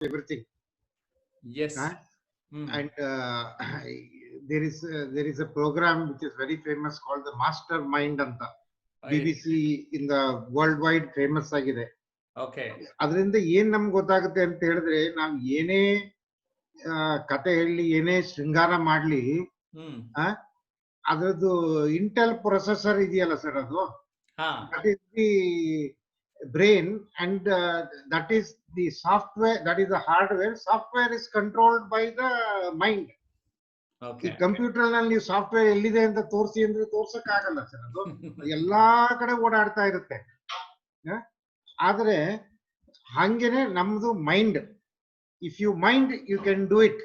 everything. Yes. And there is a program which is very famous called the Mastermind anta. BBC in the worldwide famous ಆಗಿದೆ. Okay. ಅದರಿಂದ ಏನ್ ನಮ್ಗೆ ಗೊತ್ತಾಗುತ್ತೆ ಅಂತ ಹೇಳಿದ್ರೆ ನಾವ್ ಏನೇ ಕತೆ ಹೇಳಿ ಏನೇ ಶೃಂಗಾರ ಮಾಡ್ಲಿ ಅದ್ರದ್ದು ಇಂಟೆಲ್ ಪ್ರೊಸೆಸರ್ ಇದೆಯಲ್ಲ ಸರ್ ಅದು that is the brain and that is the software, that is the hardware. Software is controlled by the mind. ಈ ಕಂಪ್ಯೂಟರ್ ನಲ್ಲಿ ನೀವು ಸಾಫ್ಟ್ವೇರ್ ಎಲ್ಲಿದೆ ಅಂತ ತೋರಿಸಿ ಅಂದ್ರೆ ತೋರ್ಸಕ್ ಆಗಲ್ಲ ಸರ್, ಅದು ಎಲ್ಲಾ ಕಡೆ ಓಡಾಡ್ತಾ ಇರುತ್ತೆ. ಆದ್ರೆ ಹಂಗೇನೆ ನಮ್ದು mind, if you mind you can do it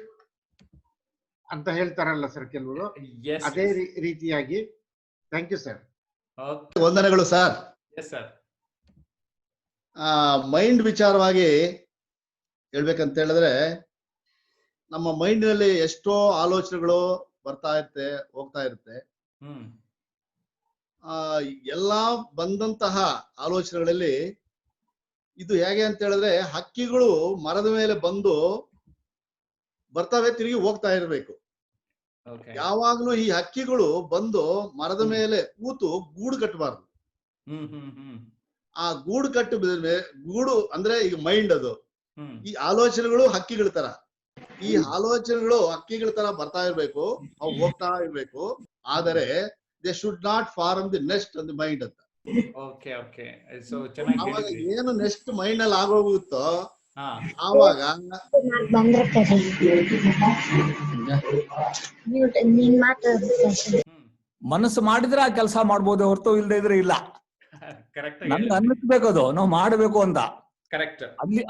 ಅಂತ ಹೇಳ್ತಾರಲ್ಲ ಸರ್ ಕೆಲವರು, ಅದೇ ರೀತಿಯಾಗಿ. Thank you sir. ವಂದನೆಗಳು ಸರ್. ಮೈಂಡ್ ವಿಚಾರವಾಗಿ ಹೇಳ್ಬೇಕಂತ ಹೇಳಿದ್ರೆ ನಮ್ಮ ಮೈಂಡ್ನಲ್ಲಿ ಎಷ್ಟೋ ಆಲೋಚನೆಗಳು ಬರ್ತಾ ಇರುತ್ತೆ, ಹೋಗ್ತಾ ಇರುತ್ತೆ. ಎಲ್ಲಾ ಬಂದಂತಹ ಆಲೋಚನೆಗಳಲ್ಲಿ ಇದು ಹೇಗೆ ಅಂತ ಹೇಳಿದ್ರೆ ಹಕ್ಕಿಗಳು ಮರದ ಮೇಲೆ ಬಂದು ಬರ್ತವೆ, ತಿರುಗಿ ಹೋಗ್ತಾ ಇರಬೇಕು. ಯಾವಾಗ್ಲೂ ಈ ಹಕ್ಕಿಗಳು ಬಂದು ಮರದ ಮೇಲೆ ಕೂತು ಗೂಡು ಕಟ್ಟಬಾರ್ದು. ಆ ಗೂಡು ಗೂಡು ಅಂದ್ರೆ ಈಗ ಮೈಂಡ್, ಅದು ಈ ಆಲೋಚನೆಗಳು ಹಕ್ಕಿಗಳ ತರ, ಈ ಆಲೋಚನೆಗಳು ಹಕ್ಕಿಗಳ ತರ ಬರ್ತಾ ಇರ್ಬೇಕು, ಅವು ಹೋಗ್ತಾ ಇರ್ಬೇಕು. ಆದರೆ they should not form the nest on the mind ಅಂತ. ಅವಾಗ ಏನು ನೆಕ್ಸ್ಟ್ ಮೈಂಡ್ ಅಲ್ಲಿ ಆಗೋಗುತ್ತೋ ಆವಾಗ ಮನಸ್ಸು ಮಾಡಿದ್ರೆ ಆ ಕೆಲಸ ಮಾಡ್ಬೋದು, ಹೊರತು ಇಲ್ಲದೆ ಇದ್ರೆ ಇಲ್ಲ. ನಮ್ಗೆ ಅನ್ನಿಸ್ಬೇಕದು ನಾವು ಮಾಡಬೇಕು ಅಂತ.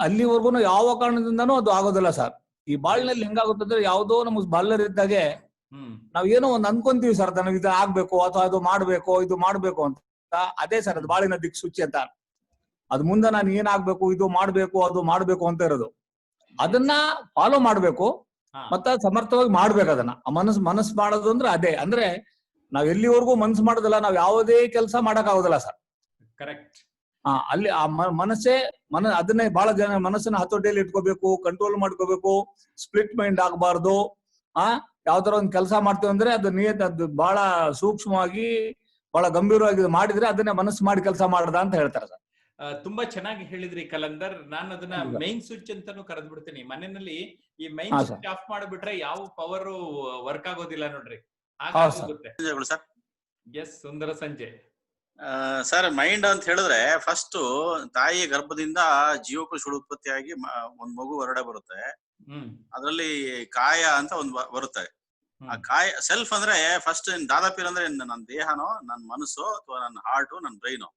ಅಲ್ಲಿವರೆಗೂ ಯಾವ ಕಾರಣದಿಂದನೂ ಅದು ಆಗೋದಿಲ್ಲ ಸರ್. ಈ ಬಾಳ್ನಲ್ಲಿ ಹೆಂಗಾಗುತ್ತಂದ್ರೆ ಯಾವುದೋ ನಮ್ಗೆ ಬಾಲ್ಯರಿದ್ದಾಗೆ ನಾವ್ ಏನೋ ಒಂದು ಅನ್ಕೊಂತೀವಿ ಸರ್, ನನಗೆ ಇದು ಆಗ್ಬೇಕು ಅಥವಾ ಅದು ಮಾಡ್ಬೇಕು, ಇದು ಮಾಡ್ಬೇಕು ಅಂತ. ಅದೇ ಸರ್ ಅದು ಬಾಳಿನ ದಿಕ್ಸೂಚಿ ಅಂತ. ಅದ್ ಮುಂದೆ ನಾನು ಏನಾಗ್ಬೇಕು, ಇದು ಮಾಡ್ಬೇಕು, ಅದು ಮಾಡ್ಬೇಕು ಅಂತ ಇರೋದು. ಅದನ್ನ ಫಾಲೋ ಮಾಡ್ಬೇಕು, ಮತ್ತೆ ಸಮರ್ಥವಾಗಿ ಮಾಡ್ಬೇಕು ಅದನ್ನ. ಮನಸ್ಸು ಮಾಡೋದು ಅಂದ್ರೆ ಅದೇ. ಅಂದ್ರೆ ನಾವ್ ಎಲ್ಲಿವರೆಗೂ ಮನಸ್ಸು ಮಾಡೋದಿಲ್ಲ, ನಾವ್ ಯಾವುದೇ ಕೆಲಸ ಮಾಡಕ್ ಆಗೋದಿಲ್ಲ ಸರ್. ಕರೆಕ್ಟ್. ಅಲ್ಲಿ ಆ ಮನಸ್ಸೇ ಅದನ್ನೇ ಬಹಳ ಜನ ಮನಸ್ಸನ್ನ ಹತೋಟಿಯಲ್ಲಿ ಇಟ್ಕೋಬೇಕು, ಕಂಟ್ರೋಲ್ ಮಾಡ್ಕೋಬೇಕು, ಸ್ಪ್ಲಿಟ್ ಮೈಂಡ್ ಆಗ್ಬಾರ್ದು. ಯಾವ್ದಾರ ಒಂದ್ ಕೆಲಸ ಮಾಡ್ತೀವಿ ಅಂದ್ರೆ ಅದು ಬಹಳ ಸೂಕ್ಷ್ಮವಾಗಿ, ಬಹಳ ಗಂಭೀರವಾಗಿ ಮಾಡಿದ್ರೆ ಅದನ್ನೇ ಮನಸ್ಸು ಮಾಡಿ ಕೆಲಸ ಮಾಡ್ದ ಅಂತ ಹೇಳ್ತಾರೆ ಸರ್. ತುಂಬಾ ಚೆನ್ನಾಗಿ ಹೇಳಿದ್ರಿ ಕಲಂದರ್. ನಾನು ಅದನ್ನ ಮೈನ್ ಸ್ವಿಚ್ ಅಂತಾನು ಕರೆದ್ ಬಿಡ್ತೀನಿ. ಮನೆಯಲ್ಲಿ ಈ ಮೈನ್ ಸ್ವಿಚ್ ಆಫ್ ಮಾಡ್ಬಿಟ್ರೆ ಯಾವ ಪವರ್ ವರ್ಕ್ ಆಗೋದಿಲ್ಲ ನೋಡ್ರಿ. ಎಸ್, ಸುಂದರ ಸಂಜೆ ಸರ್. ಮೈಂಡ್ ಅಂತ ಹೇಳಿದ್ರೆ ಫಸ್ಟ್ ತಾಯಿ ಗರ್ಭದಿಂದ ಜೀವಕೋಶ ಉತ್ಪತ್ತಿಯಾಗಿ ಒಂದ್ ಮಗು ಹೊರಡೆ ಬರುತ್ತೆ. ಅದ್ರಲ್ಲಿ ಕಾಯ ಅಂತ ಒಂದ್ ಬರುತ್ತೆ. ಆ ಕಾಯ ಸೆಲ್ಫ್ ಅಂದ್ರೆ ಫಸ್ಟ್ ದಾದಾಪೀರ್ ಅಂದ್ರೆ ನನ್ನ ದೇಹನೋ, ನನ್ನ ಮನಸ್ಸು, ಅಥವಾ ನನ್ನ ಹಾರ್ಟು, ನನ್ನ ಬ್ರೈನು,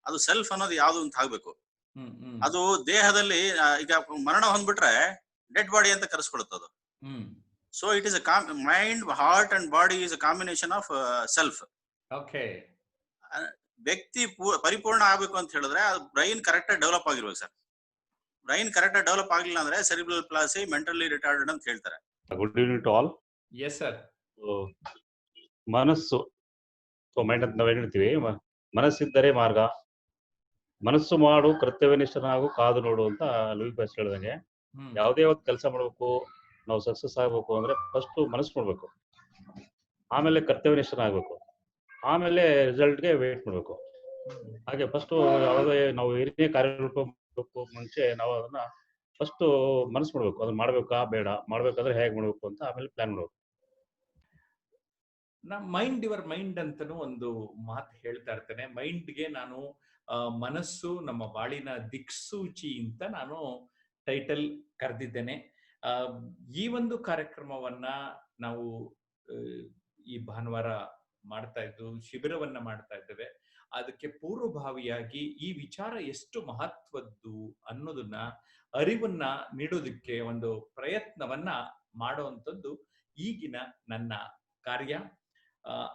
ಅದು ಸೆಲ್ಫ್ ಅನ್ನೋದು ಯಾವ್ದು ಅಂತ ಆಗ್ಬೇಕು. ಅದು ದೇಹದಲ್ಲಿ ಈಗ ಮರಣ ಹೊಂದ್ಬಿಟ್ರೆ ಡೆಡ್ ಬಾಡಿ ಅಂತ ಕರೆಸ್ಕೊಳುತ್ತೆ ಅದು. So it is mind, heart and body is a combination of self. ವ್ಯಕ್ತಿ ಪರಿಪೂರ್ಣ ಆಗ್ಬೇಕು ಅಂತ ಹೇಳಿದ್ರೆ ಅದು ಬ್ರೈನ್ ಕರೆಕ್ಟ್ ಆಗಿ ಡೆವಲಪ್ ಆಗಿರ್ಬೇಕು ಸರ್. ಬ್ರೈನ್ ಕರೆಕ್ಟ್ ಆಗಿ ಡೆವಲಪ್ ಆಗಿಲ್ಲ ಅಂದ್ರೆ ಸೆರಿಬ್ರಲ್ ಪ್ಲಾಸಿ, ಮೆಂಟಲಿ ರಿಟಾರ್ಡೆಡ್ ಅಂತ ಹೇಳ್ತಾರೆ. Good evening to all. Yes sir. ಮನಸ್ಸು ಮೈಂಡ್ ಅಂತ ನಾವ್ ಹೇಳ್ತೀವಿ. ಮನಸ್ಸಿದ್ದರೆ ಮಾರ್ಗ, ಮನಸ್ಸು ಮಾಡು ಕರ್ತವ್ಯನಿಷ್ಠನಾಗು, ಕಾದು ನೋಡು ಅಂತ ಲೂಯಿ ಪಾಸ್ಟ್ ಹೇಳ್ದಂಗೆ, ಯಾವುದೇ ಒಂದು ಕೆಲಸ ಮಾಡ್ಬೇಕು, ನಾವು ಸಕ್ಸಸ್ ಆಗ್ಬೇಕು ಅಂದ್ರೆ ಫಸ್ಟ್ ಮನಸ್ಸು ನೋಡ್ಬೇಕು, ಆಮೇಲೆ ಕರ್ತವ್ಯನಿಷ್ಠನಾಗಬೇಕು, ಆಮೇಲೆ ರಿಸಲ್ಟ್ಗೆ ವೇಟ್ ಮಾಡ್ಬೇಕು. ಹಾಗೆ ಫಸ್ಟ್ ಯಾವುದೇ ನಾವು ಏನೇ ಕಾರ್ಯರೂಪ ಮುಂಚೆ ನಾವು ಅದನ್ನ ಫಸ್ಟ್ ಮನಸ್ಸು ಮಾಡ್ಬೇಕು, ಅದನ್ನ ಮಾಡ್ಬೇಕಾ ಬೇಡ, ಮಾಡ್ಬೇಕಾದ್ರೆ ಹೇಗೆ ಮಾಡ್ಬೇಕು ಅಂತ ಆಮೇಲೆ ಪ್ಲಾನ್ ಮಾಡ್ಬೇಕು. ಮೈಂಡ್ ಯುವರ್ ಮೈಂಡ್ ಅಂತಾನು ಒಂದು ಮಾತು ಹೇಳ್ತಾ ಇರ್ತೇನೆ. ಮೈಂಡ್ಗೆ ನಾನು ಮನಸ್ಸು ನಮ್ಮ ಬಾಳಿನ ದಿಕ್ಸೂಚಿ ಅಂತ ನಾನು ಟೈಟಲ್ ಕರೆದಿದ್ದೇನೆ. ಈ ಒಂದು ಕಾರ್ಯಕ್ರಮವನ್ನ ನಾವು ಈ ಭಾನುವಾರ ಮಾಡ್ತಾ ಇದ್ದು ಶಿಬಿರವನ್ನ ಮಾಡ್ತಾ ಇದ್ದೇವೆ. ಅದಕ್ಕೆ ಪೂರ್ವಭಾವಿಯಾಗಿ ಈ ವಿಚಾರ ಎಷ್ಟು ಮಹತ್ವದ್ದು ಅನ್ನೋದನ್ನ ಅರಿವನ್ನ ನೀಡೋದಕ್ಕೆ ಒಂದು ಪ್ರಯತ್ನವನ್ನ ಮಾಡುವಂಥದ್ದು ಈಗಿನ ನನ್ನ ಕಾರ್ಯ.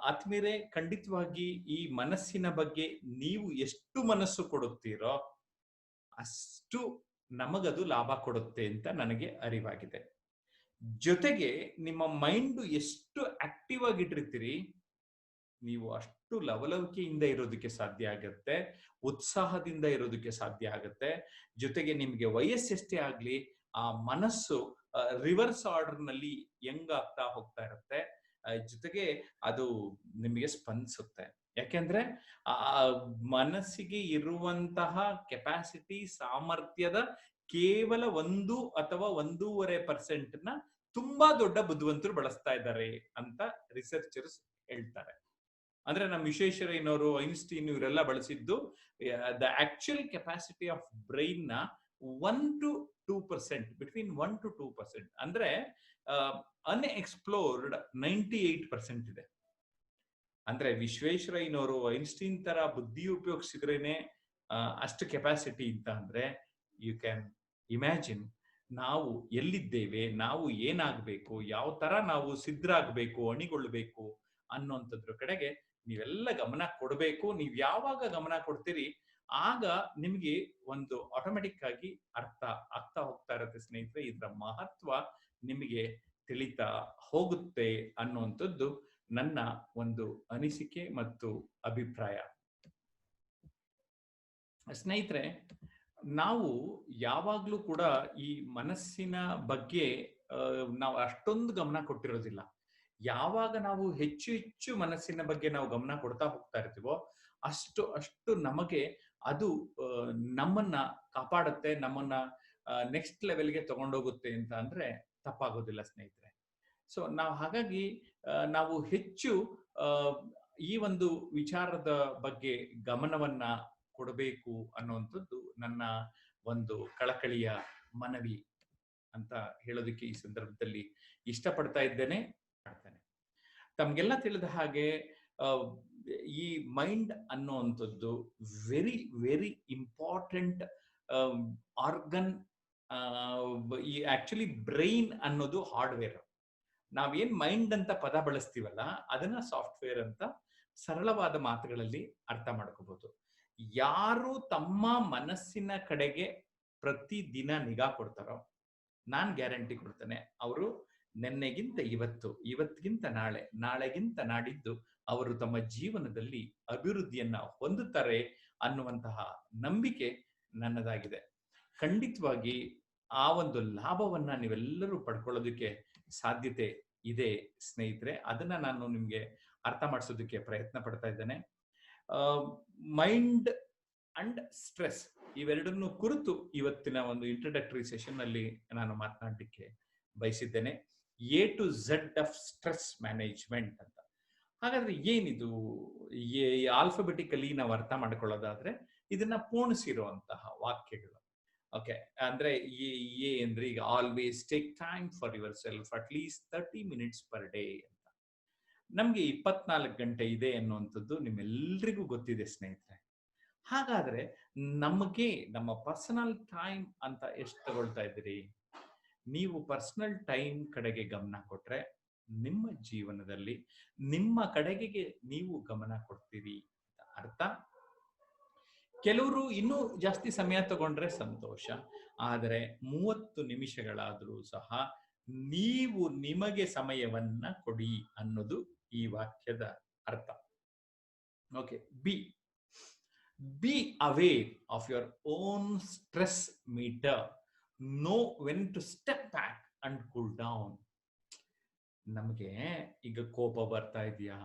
ಆತ್ಮೀಯರೇ, ಖಂಡಿತವಾಗಿ ಈ ಮನಸ್ಸಿನ ಬಗ್ಗೆ ನೀವು ಎಷ್ಟು ಮನಸ್ಸು ಕೊಡುತ್ತೀರೋ ಅಷ್ಟು ನಮಗದು ಲಾಭ ಕೊಡುತ್ತೆ ಅಂತ ನನಗೆ ಅರಿವಾಗಿದೆ. ಜೊತೆಗೆ ನಿಮ್ಮ ಮೈಂಡ್ ಎಷ್ಟು ಆಕ್ಟಿವ್ ಆಗಿಟ್ಟಿರ್ತೀರಿ ನೀವು ಅಷ್ಟು ಲವಲವಿಕೆಯಿಂದ ಇರೋದಕ್ಕೆ ಸಾಧ್ಯ ಆಗುತ್ತೆ, ಉತ್ಸಾಹದಿಂದ ಇರೋದಕ್ಕೆ ಸಾಧ್ಯ ಆಗುತ್ತೆ. ಜೊತೆಗೆ ನಿಮ್ಗೆ ವಯಸ್ಸೆಷ್ಟೇ ಆಗ್ಲಿ ಆ ಮನಸ್ಸು ರಿವರ್ಸ್ ಆರ್ಡರ್ ನಲ್ಲಿ ಹೆಂಗಾಗ್ತಾ ಹೋಗ್ತಾ ಇರುತ್ತೆ. ಜೊತೆಗೆ ಅದು ನಿಮಗೆ ಸ್ಪಂದಿಸುತ್ತೆ. ಯಾಕೆಂದ್ರೆ ಆ ಮನಸ್ಸಿಗೆ ಇರುವಂತಹ ಕೆಪಾಸಿಟಿ, ಸಾಮರ್ಥ್ಯದ ಕೇವಲ 1 ಅಥವಾ 1.5% ತುಂಬಾ ದೊಡ್ಡ ಬುದ್ಧಿವಂತರು ಬಳಸ್ತಾ ಇದ್ದಾರೆ ಅಂತ ರಿಸರ್ಚರ್ಸ್ ಹೇಳ್ತಾರೆ. ಅಂದ್ರೆ ನಮ್ಮ ವಿಶ್ವೇಶ್ವರಯ್ಯನವರು, ಐನ್ಸ್ಟೀನ್ ಇವರೆಲ್ಲ ಬಳಸಿದ್ದು the actual capacity of brain ನ 1 to 2%, ಬಿಟ್ವೀನ್ 1 to 2%. ಅಂದ್ರೆ ಅನ್ಎಕ್ಸ್ಪ್ಲೋರ್ಡ್ 98% ಇದೆ. ಅಂದ್ರೆ ವಿಶ್ವೇಶ್ವರಯ್ಯನವರು ಐನ್ಸ್ಟೀನ್ ತರ ಬುದ್ಧಿ ಉಪಯೋಗಿಸಿದ್ರೇನೆ ಅಷ್ಟು ಕೆಪಾಸಿಟಿ ಅಂತ ಅಂದ್ರೆ ಯು ಕ್ಯಾನ್ ಇಮ್ಯಾಜಿನ್ ನಾವು ಎಲ್ಲಿದ್ದೇವೆ, ನಾವು ಏನಾಗಬೇಕು, ಯಾವ ತರ ನಾವು ಸಿದ್ಧರಾಗಬೇಕು, ಅಣಿಗೊಳ್ಬೇಕು ಅನ್ನೋಂಥದ್ರ ಕಡೆಗೆ ನೀವೆಲ್ಲ ಗಮನ ಕೊಡಬೇಕು. ನೀವ್ ಯಾವಾಗ ಗಮನ ಕೊಡ್ತೀರಿ ಆಗ ನಿಮ್ಗೆ ಒಂದು ಆಟೋಮೆಟಿಕ್ ಆಗಿ ಅರ್ಥ ಆಗ್ತಾ ಹೋಗ್ತಾ ಇರುತ್ತೆ ಸ್ನೇಹಿತರೆ. ಇದರ ಮಹತ್ವ ನಿಮಗೆ ತಿಳಿತಾ ಹೋಗುತ್ತೆ ಅನ್ನುವಂಥದ್ದು ನನ್ನ ಒಂದು ಅನಿಸಿಕೆ ಮತ್ತು ಅಭಿಪ್ರಾಯ. ಸ್ನೇಹಿತರೆ, ನಾವು ಯಾವಾಗ್ಲೂ ಕೂಡ ಈ ಮನಸ್ಸಿನ ಬಗ್ಗೆ ನಾವು ಅಷ್ಟೊಂದು ಗಮನ ಕೊಟ್ಟಿರೋದಿಲ್ಲ. ಯಾವಾಗ ನಾವು ಹೆಚ್ಚು ಹೆಚ್ಚು ಮನಸ್ಸಿನ ಬಗ್ಗೆ ನಾವು ಗಮನ ಕೊಡ್ತಾ ಹೋಗ್ತಾ ಇರ್ತೀವೋ ಅಷ್ಟು ನಮಗೆ ಅದು ನಮ್ಮನ್ನ ಕಾಪಾಡುತ್ತೆ, ನಮ್ಮನ್ನ ನೆಕ್ಸ್ಟ್ ಲೆವೆಲ್ಗೆ ತಗೊಂಡೋಗುತ್ತೆ ಅಂತ ಅಂದ್ರೆ ತಪ್ಪಾಗೋದಿಲ್ಲ ಸ್ನೇಹಿತರೆ. ಸೊ ಹಾಗಾಗಿ ನಾವು ಹೆಚ್ಚು ಈ ಒಂದು ವಿಚಾರದ ಬಗ್ಗೆ ಗಮನವನ್ನ ಕೊಡಬೇಕು ಅನ್ನುವಂಥದ್ದು ನನ್ನ ಒಂದು ಕಳಕಳಿಯ ಮನವಿ ಅಂತ ಹೇಳೋದಕ್ಕೆ ಈ ಸಂದರ್ಭದಲ್ಲಿ ಇಷ್ಟಪಡ್ತಾ ಇದ್ದೇನೆ. ತಮ್ಗೆಲ್ಲ ತಿಳಿದ ಹಾಗೆ ಈ ಮೈಂಡ್ ಅನ್ನುವಂಥದ್ದು ವೆರಿ ವೆರಿ ಇಂಪಾರ್ಟೆಂಟ್ ಆರ್ಗನ್. ಈ ಆಕ್ಚುಲಿ ಬ್ರೈನ್ ಅನ್ನೋದು ಹಾರ್ಡ್ವೇರ್. ನಾವೇನ್ ಮೈಂಡ್ ಅಂತ ಪದ ಬಳಸ್ತೀವಲ್ಲ ಅದನ್ನ ಸಾಫ್ಟ್ವೇರ್ ಅಂತ ಸರಳವಾದ ಮಾತುಗಳಲ್ಲಿ ಅರ್ಥ ಮಾಡ್ಕೋಬಹುದು. ಯಾರು ತಮ್ಮ ಮನಸ್ಸಿನ ಕಡೆಗೆ ಪ್ರತಿದಿನ ನಿಗಾ ಕೊಡ್ತಾರೋ ನಾನ್ ಗ್ಯಾರಂಟಿ ಕೊಡ್ತೇನೆ, ಅವರು ನೆನ್ನೆಗಿಂತ ಇವತ್ತು, ಇವತ್ತಿಗಿಂತ ನಾಳೆ, ನಾಳೆಗಿಂತ ನಾಡಿದ್ದು ಅವರು ತಮ್ಮ ಜೀವನದಲ್ಲಿ ಅಭಿವೃದ್ಧಿಯನ್ನ ಹೊಂದುತ್ತಾರೆ ಅನ್ನುವಂತಹ ನಂಬಿಕೆ ನನ್ನದಾಗಿದೆ. ಖಂಡಿತವಾಗಿ ಆ ಒಂದು ಲಾಭವನ್ನ ನೀವೆಲ್ಲರೂ ಪಡ್ಕೊಳ್ಳೋದಕ್ಕೆ ಸಾಧ್ಯತೆ ಇದೆ ಸ್ನೇಹಿತರೆ. ಅದನ್ನ ನಾನು ನಿಮ್ಗೆ ಅರ್ಥ ಮಾಡಿಸೋದಕ್ಕೆ ಪ್ರಯತ್ನ ಪಡ್ತಾ ಇದ್ದೇನೆ. ಮೈಂಡ್ ಅಂಡ್ ಸ್ಟ್ರೆಸ್ ಇವೆರಡನ್ನು ಕುರಿತು ಇವತ್ತಿನ ಒಂದು ಇಂಟ್ರೊಡಕ್ಟರಿ ಸೆಷನ್ ಅಲ್ಲಿ ನಾನು ಮಾತನಾಡಲಿಕ್ಕೆ ಬಯಸಿದ್ದೇನೆ. A to Z of stress management ಅಂತ. ಹಾಗಾದ್ರೆ ಏನಿದು? ಆಲ್ಫಾಬೆಟಿಕಲಿ ನಾವು ಅರ್ಥ ಮಾಡ್ಕೊಳ್ಳೋದಾದ್ರೆ ಇದನ್ನ ಪೂರ್ಣಿಸಿರುವಂತಹ ವಾಕ್ಯಗಳು. ಓಕೆ, ಅಂದ್ರೆ ಎ ಅಂದ್ರೆ ಈಗ always take time for your self at least 30 minutes per day ಅಂತ. ನಮ್ಗೆ 24 ಗಂಟೆ ಇದೆ ಅನ್ನುವಂಥದ್ದು ನಿಮ್ಮೆಲ್ರಿಗೂ ಗೊತ್ತಿದೆ ಸ್ನೇಹಿತರೆ. ಹಾಗಾದ್ರೆ ನಮಗೆ ನಮ್ಮ ಪರ್ಸನಲ್ ಟೈಮ್ ಅಂತ ಎಷ್ಟು ತಗೊಳ್ತಾ ಇದ್ದೀರಿ? ನೀವು ಪರ್ಸನಲ್ ಟೈಮ್ ಕಡೆಗೆ ಗಮನ ಕೊಟ್ರೆ ನಿಮ್ಮ ಜೀವನದಲ್ಲಿ ನಿಮ್ಮ ಕಡೆಗೆ ನೀವು ಗಮನ ಕೊಡ್ತೀರಿ ಅಂತ ಅರ್ಥ. ಕೆಲವರು ಇನ್ನೂ ಜಾಸ್ತಿ ಸಮಯ ತಗೊಂಡ್ರೆ ಸಂತೋಷ, ಆದರೆ 30 ನಿಮಿಷಗಳಾದರೂ ಸಹ ನೀವು ನಿಮಗೆ ಸಮಯವನ್ನ ಕೊಡಿ ಅನ್ನೋದು ಈ ವಾಕ್ಯದ ಅರ್ಥ. Okay, be aware of your own stress meter. Know when to step back and cool down. ನಮ್ಗೆ ಈಗ ಕೋಪ ಬರ್ತಾ ಇದೆಯಾ,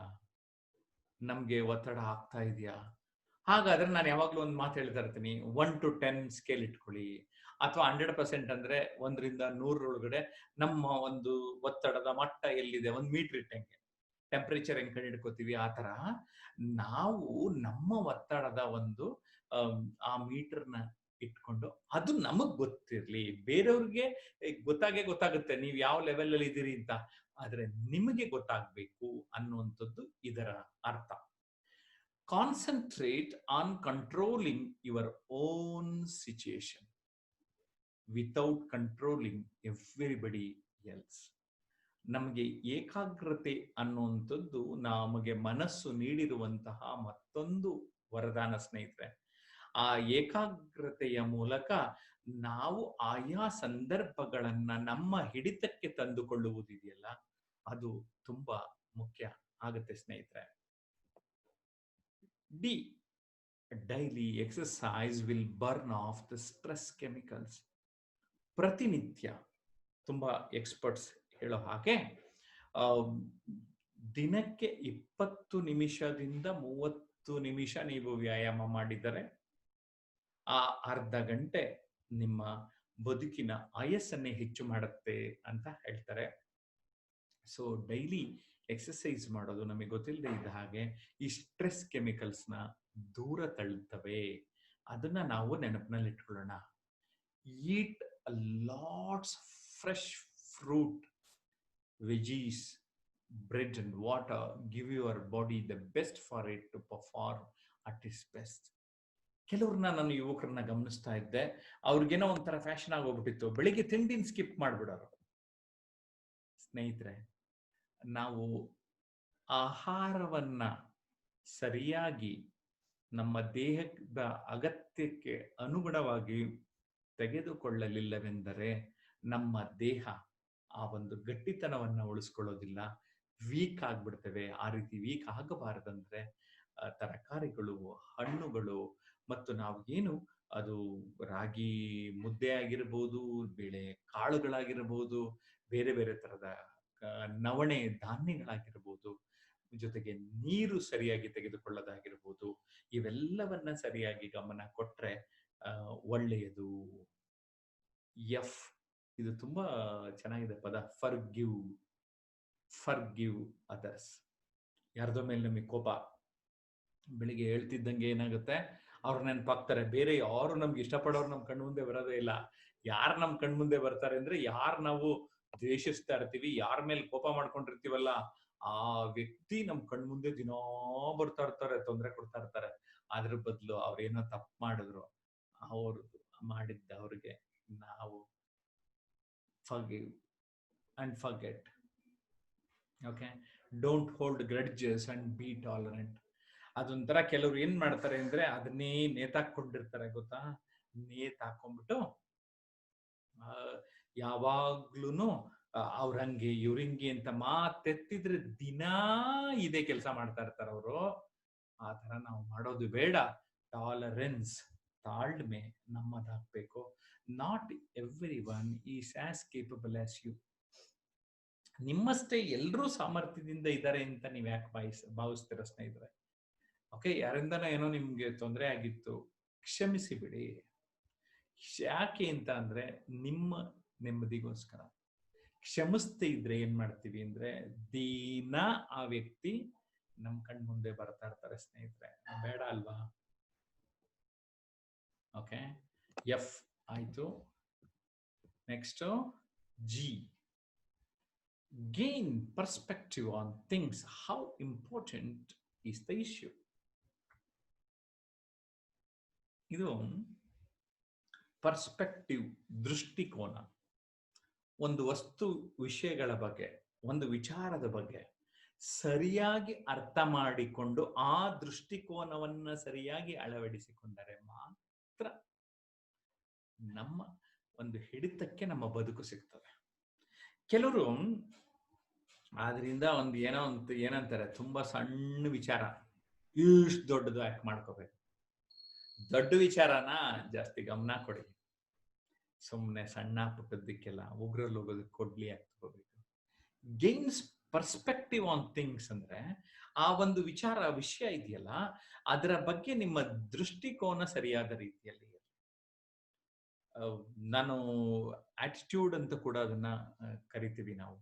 ನಮ್ಗೆ ಒತ್ತಡ ಆಗ್ತಾ ಇದೆಯಾ? ಹಾಗಾದ್ರೆ ನಾನು ಯಾವಾಗ್ಲೂ ಒಂದು ಮಾತು ಹೇಳ್ತಾ ಇರ್ತೀನಿ, 1 to 10 ಸ್ಕೇಲ್ ಇಟ್ಕೊಳ್ಳಿ. ಅಥವಾ 100% ಅಂದ್ರೆ 1 ರಿಂದ 100 ಒಳಗಡೆ ನಮ್ಮ ಒಂದು ಒತ್ತಡದ ಮಟ್ಟ ಎಲ್ಲಿದೆ 1 ಮೀಟರ್ ಇಟ್ಟಂಗೆ ಟೆಂಪರೇಚರ್ ಹೆಂಗ್ ಕಂಡು ಹಿಡ್ಕೋತೀವಿ ಆ ತರ ನಾವು ನಮ್ಮ ಒತ್ತಡದ ಒಂದು ಆ ಮೀಟರ್ನ ಇಟ್ಕೊಂಡು ಅದು ನಮಗ್ ಗೊತ್ತಿರ್ಲಿ. ಬೇರೆಯವ್ರಿಗೆ ಗೊತ್ತಾಗುತ್ತೆ ನೀವು ಯಾವ ಲೆವೆಲ್ ಅಲ್ಲಿ ಇದ್ದೀರಿ ಅಂತ, ಆದ್ರೆ ನಿಮಗೆ ಗೊತ್ತಾಗ್ಬೇಕು ಅನ್ನುವಂಥದ್ದು ಇದರ ಅರ್ಥ. Concentrate on controlling your own situation without controlling everybody else. ನಮಗೆ ಏಕಾಗ್ರತೆ ಅನ್ನುವಂಥದ್ದು ನಮಗೆ ಮನಸ್ಸು ನೀಡಿರುವಂತಹ ಮತ್ತೊಂದು ವರದಾನ ಸ್ನೇಹಿತರೆ. ಆ ಏಕಾಗ್ರತೆಯ ಮೂಲಕ ನಾವು ಆಯಾ ಸಂದರ್ಭಗಳನ್ನ ನಮ್ಮ ಹಿಡಿತಕ್ಕೆ ತಂದುಕೊಳ್ಳುವುದಿದೆಯಲ್ಲ, ಅದು ತುಂಬಾ ಮುಖ್ಯ ಆಗುತ್ತೆ ಸ್ನೇಹಿತರೆ. ಡಿ, daily exercise will burn off the stress chemicals. ಪ್ರತಿನಿತ್ಯ, ತುಂಬಾ ಎಕ್ಸ್ಪರ್ಟ್ಸ್ ಹೇಳೋ ಹಾಗೆ ದಿನಕ್ಕೆ 20 ನಿಮಿಷದಿಂದ 30 ನಿಮಿಷ ನೀವು ವ್ಯಾಯಾಮ ಮಾಡಿದರೆ ಆ ಅರ್ಧ ಗಂಟೆ ನಿಮ್ಮ ಬದುಕಿನ ಆಯಸ್ಸನ್ನೇ ಹೆಚ್ಚು ಮಾಡುತ್ತೆ ಅಂತ ಹೇಳ್ತಾರೆ. ಸೊ ಡೈಲಿ ಎಕ್ಸರ್ಸೈಸ್ ಮಾಡೋದು ನಮಗೆ ಗೊತ್ತಿಲ್ಲದೆ ಇದ್ದ ಹಾಗೆ ಈ ಸ್ಟ್ರೆಸ್ ಕೆಮಿಕಲ್ಸ್ನ ದೂರ ತಳ್ಳುತ್ತವೆ. ಅದನ್ನ ನಾವು ನೆನಪಿನಲ್ಲಿ ಇಟ್ಕೊಳ್ಳೋಣ. Eat lots fresh fruit, veggies, bread and water. Give your body the best for it to perform at its best. ಕೆಲವ್ರನ್ನ ನಾನು ಯುವಕರನ್ನ ಗಮನಿಸ್ತಾ ಇದ್ದೆ, ಅವ್ರಿಗೇನೋ ಒಂಥರ ಫ್ಯಾಷನ್ ಆಗೋಗ್ಬಿಟ್ಟಿತ್ತು, ಬೆಳಿಗ್ಗೆ ತಿಂಡಿನ ಸ್ಕಿಪ್ ಮಾಡ್ಬಿಡೋರು. ಸ್ನೇಹಿತರೆ, ನಾವು ಆಹಾರವನ್ನ ಸರಿಯಾಗಿ ನಮ್ಮ ದೇಹದ ಅಗತ್ಯಕ್ಕೆ ಅನುಗುಣವಾಗಿ ತೆಗೆದುಕೊಳ್ಳಲಿಲ್ಲವೆಂದರೆ ನಮ್ಮ ದೇಹ ಆ ಒಂದು ಗಟ್ಟಿತನವನ್ನ ಉಳಿಸ್ಕೊಳ್ಳೋದಿಲ್ಲ, ವೀಕ್ ಆಗ್ಬಿಡ್ತೇವೆ. ಆ ರೀತಿ ವೀಕ್ ಆಗಬಾರದಂದ್ರೆ ತರಕಾರಿಗಳು, ಹಣ್ಣುಗಳು ಮತ್ತು ನಾವು ಏನು ಅದು ರಾಗಿ ಮುದ್ದೆ ಆಗಿರ್ಬೋದು, ಬೇಳೆ ಕಾಳುಗಳಾಗಿರ್ಬೋದು, ಬೇರೆ ಬೇರೆ ತರದ ನವಣೆ ಧಾನ್ಯಗಳಾಗಿರ್ಬೋದು, ಜೊತೆಗೆ ನೀರು ಸರಿಯಾಗಿ ತೆಗೆದುಕೊಳ್ಳೋದಾಗಿರ್ಬೋದು, ಇವೆಲ್ಲವನ್ನ ಸರಿಯಾಗಿ ಗಮನ ಕೊಟ್ರೆ ಒಳ್ಳೆಯದು. ಎಫ್, ಇದು ತುಂಬಾ ಚೆನ್ನಾಗಿದೆ ಪದ, ಫರ್ಗಿವ್ ಅದರ್ಸ್. ಯಾರ್ದೋ ಮೇಲೆ ನಮಗೆ ಕೋಪ, ಬೆಳಿಗ್ಗೆ ಹೇಳ್ತಿದ್ದಂಗೆ ಏನಾಗುತ್ತೆ, ಅವ್ರು ನೆನಪಾಗ್ತಾರೆ. ಬೇರೆ ಯಾರು ನಮ್ಗೆ ಇಷ್ಟಪಡೋರು ನಮ್ ಕಣ್ ಮುಂದೆ ಬರೋದೇ ಇಲ್ಲ. ಯಾರು ನಮ್ ಕಣ್ ಮುಂದೆ ಬರ್ತಾರೆ ಅಂದ್ರೆ, ಯಾರು ನಾವು ದ್ವೇಷಿಸ್ತಾ ಇರ್ತೀವಿ, ಯಾರ ಮೇಲೆ ಕೋಪ ಮಾಡ್ಕೊಂಡಿರ್ತೀವಲ್ಲ, ಆ ವ್ಯಕ್ತಿ ನಮ್ ಕಣ್ ಮುಂದೆ ದಿನಾ ಬರ್ತಾ ಇರ್ತಾರೆ, ತೊಂದರೆ ಕೊಡ್ತಾ ಇರ್ತಾರೆ. ಅದ್ರ ಬದಲು ಅವ್ರೇನೋ ತಪ್ಪು ಮಾಡಿದ್ರು, ಅವ್ರು ಮಾಡಿದ್ದ ಅವ್ರಿಗೆ ನಾವು forgive and forget. Okay, don't hold grudges and be tolerant. ಅದೊಂಥರ ಕೆಲವ್ರು ಏನ್ ಮಾಡ್ತಾರೆ ಅಂದ್ರೆ, ಅದನ್ನೇ ನೇತಾಕೊಂಡಿರ್ತಾರೆ ಗೊತ್ತಾ. ನೇತಾಕೊಂಡ್ಬಿಟ್ಟು ಯಾವಾಗ್ಲೂನು ಅವ್ರಂಗೆ ಇವ್ರಂಗೆ ಅಂತ ಮಾತೆತ್ತಿದ್ರೆ ದಿನಾ ಇದೇ ಕೆಲಸ ಮಾಡ್ತಾ ಇರ್ತಾರೆ ಅವರು. ಆ ತರ ನಾವು ಮಾಡೋದು ಬೇಡ. ಟಾಲರೆನ್ಸ್, ತಾಳ್ಮೆ ನಮ್ಮದಾಗಬೇಕು. Not everyone is as capable as you. ನಿಮ್ಮಷ್ಟೇ ಎಲ್ಲರೂ ಸಾಮರ್ಥ್ಯದಿಂದ ಇದ್ದಾರೆ ಅಂತ ನೀವ್ ಯಾಕೆ ಭಾವಿಸ್ತೀರ ಸ್ನೇಹಿತರೆ? ಓಕೆ, ಯಾರಿಂದನೋ ಏನೋ ನಿಮ್ಗೆ ತೊಂದರೆ ಆಗಿತ್ತು, ಕ್ಷಮಿಸಿ ಬಿಡಿ. ಯಾಕೆ ಅಂತ ಅಂದ್ರೆ ನಿಮ್ಮ ನೆಮ್ಮದಿಗೋಸ್ಕರ. ಕ್ಷಮಿಸ್ತಾ ಇದ್ರೆ ಏನ್ ಮಾಡ್ತೀವಿ ಅಂದ್ರೆ, ದಿನ ಆ ವ್ಯಕ್ತಿ ನಮ್ ಕಣ್ ಮುಂದೆ ಬರ್ತಾ ಇರ್ತಾರೆ ಸ್ನೇಹಿತರೆ. ಬೇಡ ಅಲ್ವಾ? ಓಕೆ, ಎಫ್ ಆಯ್ತು. Next G, gain perspective on things. How important is the issue? ಇದು ಪರ್ಸ್ಪೆಕ್ಟಿವ್, ದೃಷ್ಟಿಕೋನ. ಒಂದು ವಸ್ತು ವಿಷಯಗಳ ಬಗ್ಗೆ, ಒಂದು ವಿಚಾರದ ಬಗ್ಗೆ ಸರಿಯಾಗಿ ಅರ್ಥ ಮಾಡಿಕೊಂಡು ಆ ದೃಷ್ಟಿಕೋನವನ್ನ ಸರಿಯಾಗಿ ಅಳವಡಿಸಿಕೊಂಡರೆ ಮಾತ್ರ ನಮ್ಮ ಒಂದು ಹಿಡಿತಕ್ಕೆ ನಮ್ಮ ಬದುಕು ಸಿಗ್ತದೆ. ಕೆಲವರು ಆದ್ರಿಂದ ಒಂದು ಏನೋ ಒಂದು ಏನಂತಾರೆ, ತುಂಬಾ ಸಣ್ಣ ವಿಚಾರ ಇಷ್ಟು ದೊಡ್ಡದು ಯಾಕೆ ಮಾಡ್ಕೋಬೇಕು. ದೊಡ್ಡ ವಿಚಾರನ ಜಾಸ್ತಿ ಗಮನ ಕೊಡಿ. ಸುಮ್ಮನೆ ಸಣ್ಣ ಪುಟ್ಟದಕ್ಕೆಲ್ಲ ಉಗ್ರಲ್ಲಿ ಹೋಗೋದಕ್ಕೆ ಕೊಡ್ಲಿ ಆಗ್ತಕೋಬೇಕು. ಗೇನ್ಸ್ ಪರ್ಸ್ಪೆಕ್ಟಿವ್ ಆನ್ ಥಿಂಗ್ಸ್ ಅಂದ್ರೆ, ಆ ಒಂದು ವಿಷಯ ಇದೆಯಲ್ಲ, ಅದರ ಬಗ್ಗೆ ನಿಮ್ಮ ದೃಷ್ಟಿಕೋನ ಸರಿಯಾದ ರೀತಿಯಲ್ಲಿ. ನಾನು ಆಟಿಟ್ಯೂಡ್ ಅಂತ ಕೂಡ ಅದನ್ನ ಕರಿತೀವಿ ನಾವು.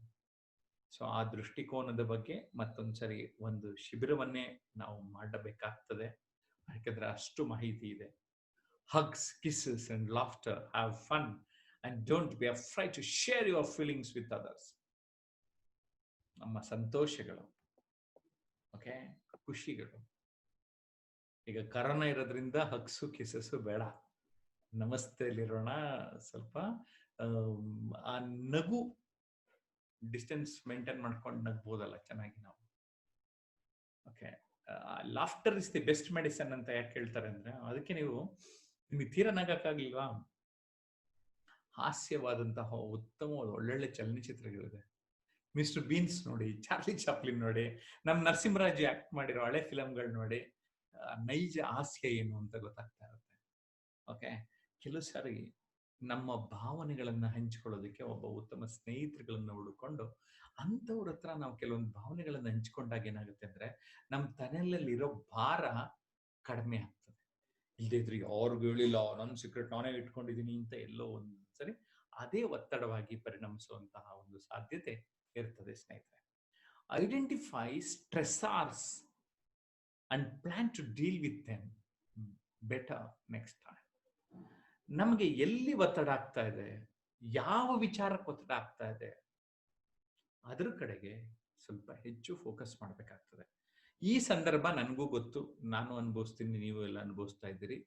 ಸೊ ಆ ದೃಷ್ಟಿಕೋನದ ಬಗ್ಗೆ ಮತ್ತೊಂದ್ಸರಿ ಒಂದು ಶಿಬಿರವನ್ನೇ ನಾವು ಮಾಡಬೇಕಾಗ್ತದೆ, ಯಾಕಂದ್ರೆ ಅಷ್ಟು ಮಾಹಿತಿ ಇದೆ. Hugs, kisses and laughter, have fun and don't be afraid to share your feelings with others. ನಮ್ಮ ಸಂತೋಷಗಳು, ಓಕೆ, ಖುಷಿಗಳು. ಈಗ ಕರೋನಾ ಇರೋದ್ರಿಂದ ಹಗ್ಸು ಕಿಸಸ್ಸು ಬೇಡ, ನಮಸ್ತೆಲಿರೋಣ. ಸ್ವಲ್ಪ ಆ ನಗು ಡಿಸ್ಟೆನ್ಸ್ ಮೇಂಟೈನ್ ಮಾಡ್ಕೊಂಡು ನಗ್ಬೋದಲ್ಲ ಚೆನ್ನಾಗಿ ನಾವು. Okay, laughter is the best medicine ಅಂತ ಯಾಕೆ ಹೇಳ್ತಾರೆ ಅಂದ್ರೆ, ಅದಕ್ಕೆ ನಿಮಗೆ ತೀರ ನಗಕ್ಕಾಗ್ಲಿಲ್ವಾ? ಹಾಸ್ಯವಾದಂತಹ ಉತ್ತಮವಾದ ಒಳ್ಳೊಳ್ಳೆ ಚಲನಚಿತ್ರಗಳಿದೆ. ಮಿಸ್ಟರ್ ಬೀನ್ಸ್ ನೋಡಿ, ಚಾರ್ಲಿ ಚಾಪ್ಲಿನ್ ನೋಡಿ, ನಮ್ ನರಸಿಂಹರಾಜ್ ಆಕ್ಟ್ ಮಾಡಿರೋ ಹಳೆ ಫಿಲಮ್ಗಳು ನೋಡಿ. ನೈಜ ಹಾಸ್ಯ ಏನು ಅಂತ ಗೊತ್ತಾಗ್ತಾ ಇರುತ್ತೆ. ಓಕೆ, ಕೆಲವು ಸಾರಿ ನಮ್ಮ ಭಾವನೆಗಳನ್ನ ಹಂಚಿಕೊಳ್ಳೋದಕ್ಕೆ ಒಬ್ಬ ಉತ್ತಮ ಸ್ನೇಹಿತರುಗಳನ್ನ ಹುಡುಕೊಂಡು ಅಂಥವ್ರ ಹತ್ರ ನಾವು ಕೆಲವೊಂದು ಭಾವನೆಗಳನ್ನ ಹಂಚ್ಕೊಂಡಾಗ ಏನಾಗುತ್ತೆ ಅಂದ್ರೆ ನಮ್ಮ ತಲೆಯಲ್ಲಿರೋ ಭಾರ ಕಡಿಮೆ ಆಗ್ತದೆ. ಇಲ್ಲದೇ ಇದ್ರೆ ಯಾರಿಗೂ ಹೇಳಿಲ್ಲ, ನನ್ನ ಸೀಕ್ರೆಟ್ ನಾನೇ ಇಟ್ಕೊಂಡಿದ್ದೀನಿ ಅಂತ ಎಲ್ಲೋ ಒಂದ್ಸರಿ ಅದೇ ಒತ್ತಡವಾಗಿ ಪರಿಣಮಿಸುವಂತಹ ಒಂದು ಸಾಧ್ಯತೆ ಇರ್ತದೆ. ಸ್ನೇಹಿತರೆ, identify stressors and plan to deal with them better next time. ನಮಗೆ ಎಲ್ಲಿ ಒತ್ತಡ ಆಗ್ತಾ ಇದೆ, ಯಾವ ವಿಚಾರಕ್ಕೆ ಒತ್ತಡ ಆಗ್ತಾ ಇದೆ, ಅದ್ರ ಕಡೆಗೆ ಸ್ವಲ್ಪ ಹೆಚ್ಚು ಫೋಕಸ್ ಮಾಡಬೇಕಾಗ್ತದೆ. ಈ ಸಂದರ್ಭ ನನಗೂ ಗೊತ್ತು, ನಾನು ಅನುಭವಿಸ್ತೀನಿ, ನೀವು ಎಲ್ಲ ಅನುಭವಿಸ್ತಾ ಇದ್ದೀರಿ.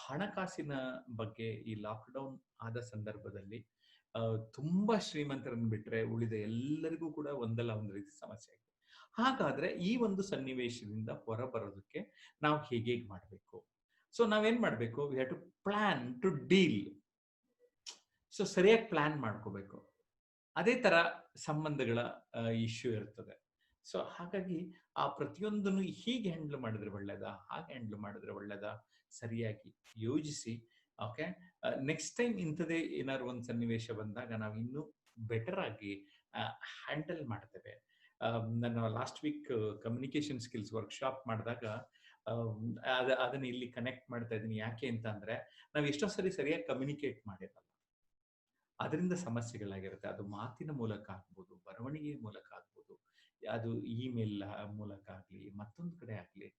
ಹಣಕಾಸಿನ ಬಗ್ಗೆ ಈ ಲಾಕ್ಡೌನ್ ಆದ ಸಂದರ್ಭದಲ್ಲಿ ತುಂಬಾ ಶ್ರೀಮಂತರನ್ನು ಬಿಟ್ರೆ ಉಳಿದ ಎಲ್ಲರಿಗೂ ಕೂಡ ಒಂದಲ್ಲ ಒಂದು ರೀತಿ ಸಮಸ್ಯೆ ಆಗಿದೆ. ಹಾಗಾದ್ರೆ ಈ ಒಂದು ಸನ್ನಿವೇಶದಿಂದ ಹೊರಬರೋದಕ್ಕೆ ನಾವು ಹೇಗೆ ಮಾಡಬೇಕು? ಸೊ ನಾವೇನ್ ಮಾಡ್ಬೇಕು? We have to plan to deal. So ಸರಿಯಾಗಿ ಪ್ಲಾನ್ ಮಾಡ್ಕೋಬೇಕು. ಅದೇ ತರ ಸಂಬಂಧಗಳ ಇಶ್ಯೂ ಇರ್ತದೆ. ಸೊ ಹಾಗಾಗಿ ಆ ಪ್ರತಿಯೊಂದನ್ನು ಹೀಗೆ ಹ್ಯಾಂಡಲ್ ಮಾಡಿದ್ರೆ ಒಳ್ಳೇದಾ, ಹಾಗೆ ಹ್ಯಾಂಡಲ್ ಮಾಡಿದ್ರೆ ಒಳ್ಳೇದಾ, ಸರಿಯಾಗಿ ಯೋಜಿಸಿ. ಓಕೆ, ನೆಕ್ಸ್ಟ್ ಟೈಮ್ ಇಂಥದೇ ಏನಾದ್ರು ಒಂದು ಸನ್ನಿವೇಶ ಬಂದಾಗ ನಾವು ಇನ್ನೂ ಬೆಟರ್ ಆಗಿ ಹ್ಯಾಂಡಲ್ ಮಾಡ್ತೇವೆ. ನಾನು last week communication skills workshop ಮಾಡಿದಾಗ ಅದನ್ನ ಇಲ್ಲಿ ಕನೆಕ್ಟ್ ಮಾಡ್ತಾ ಇದ್ದೀನಿ. ಯಾಕೆ ಅಂತ ಅಂದ್ರೆ ನಾವು ಎಷ್ಟೋ ಸರಿಯಾಗಿ ಕಮ್ಯುನಿಕೇಟ್ ಮಾಡಿರಲ್ಲ, ಅದರಿಂದ ಸಮಸ್ಯೆಗಳಾಗಿರುತ್ತೆ. ಅದು ಮಾತಿನ ಮೂಲಕ ಆಗ್ಬೋದು, ಬರವಣಿಗೆ ಮೂಲಕ ಆಗ್ಬೋದು, ಅದು ಇಮೇಲ್ ಮೂಲಕ ಆಗ್ಲಿ, ಮತ್ತೊಂದು ಕಡೆ ಆಗ್ಲಿ,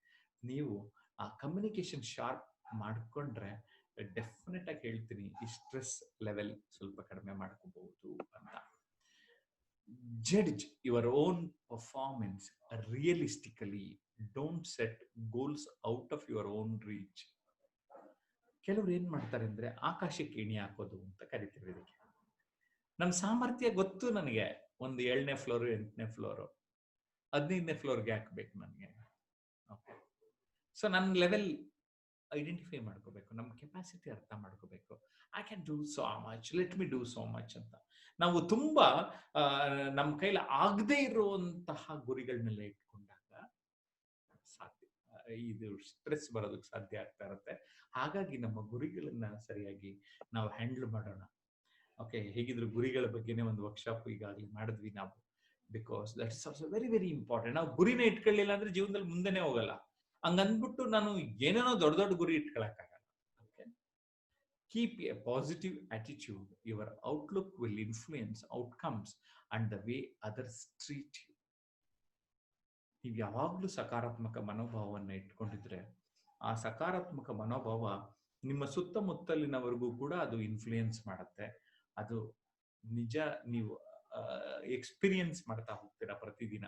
ನೀವು ಆ ಕಮ್ಯುನಿಕೇಶನ್ ಶಾರ್ಪ್ ಮಾಡ್ಕೊಂಡ್ರೆ ಡೆಫಿನೆಟ್ ಆಗಿ ಹೇಳ್ತೀನಿ ಈ ಸ್ಟ್ರೆಸ್ ಲೆವೆಲ್ ಸ್ವಲ್ಪ ಕಡಿಮೆ ಮಾಡ್ಕೋಬಹುದು ಅಂತ. Judge your own performance realistically. Don't set goals out of your own reach. ಕೆಲವರು ಏನ್ ಮಾಡ್ತಾರೆ ಅಂದ್ರೆ ಆಕಾಶಕ್ಕೆ ಎಣಿ ಹಾಕೋದು ಅಂತ ಕರಿತೀವಿ ಇದಕ್ಕೆ. ನಮ್ಮ ಸಾಮರ್ಥ್ಯ ಗೊತ್ತು ನನಗೆ, ಒಂದು 7ನೇ ಫ್ಲೋರ್, 8ನೇ ಫ್ಲೋರ್, 15ನೇ ಫ್ಲೋರ್ಗೆ ಹಾಕ್ಬೇಕು ನನಗೆ. ಓಕೆ, ಸೊ ನನ್ನ ಲೆವೆಲ್ ಐಡೆಂಟಿಫೈ ಮಾಡ್ಕೋಬೇಕು, ನಮ್ಮ ಕೆಪಾಸಿಟಿ ಅರ್ಥ ಮಾಡ್ಕೋಬೇಕು. I can do so much, let me do so much ಅಂತ. ನಾವು ತುಂಬಾ ನಮ್ಮ ಕೈಲಿ ಆಗದೆ ಇರುವಂತಹ ಗುರಿಗಳನ್ನೆಲ್ಲ ಇಟ್ಕೊಂಡಾಗ ಸಾಧ್ಯ ಇದು ಸ್ಟ್ರೆಸ್ ಬರೋದಕ್ಕೆ ಸಾಧ್ಯ ಆಗ್ತಾ ಇರುತ್ತೆ. ಹಾಗಾಗಿ ನಮ್ಮ ಗುರಿಗಳನ್ನ ಸರಿಯಾಗಿ ನಾವು ಹ್ಯಾಂಡಲ್ ಮಾಡೋಣ. ಓಕೆ, ಹೇಗಿದ್ರು ಗುರಿಗಳ ಬಗ್ಗೆನೇ ಒಂದು ವರ್ಕ್ಶಾಪ್ ಈಗಾಗಲೇ ಮಾಡಿದ್ವಿ ನಾವು. Because that is also very very important. ನಾವು ಗುರಿನ ಇಟ್ಕೊಳ್ಳಿಲ್ಲ ಅಂದ್ರೆ ಜೀವನದಲ್ಲಿ ಮುಂದೆನೆ ಹೋಗಲ್ಲ. ಹಂಗಂದ್ಬಿಟ್ಟು ನಾನು ಏನೇನೋ ದೊಡ್ಡ ದೊಡ್ಡ ಗುರಿ ಇಟ್ಕೊಳಕ್ಕಾಗಲ್ಲ. Okay, keep a positive attitude. Your outlook will influence outcomes and the way others treat you. ನೀವು ಯಾವಾಗ್ಲೂ ಸಕಾರಾತ್ಮಕ ಮನೋಭಾವವನ್ನು ಇಟ್ಕೊಂಡಿದ್ರೆ ಆ ಸಕಾರಾತ್ಮಕ ಮನೋಭಾವ ನಿಮ್ಮ ಸುತ್ತಮುತ್ತಲಿನವರೆಗೂ ಕೂಡ ಅದು ಇನ್ಫ್ಲೂಯೆನ್ಸ್ ಮಾಡುತ್ತೆ. ಅದು ನಿಜ, ನೀವು ಎಕ್ಸ್ಪೀರಿಯನ್ಸ್ ಮಾಡ್ತಾ ಹೋಗ್ತೀರಾ ಪ್ರತಿದಿನ.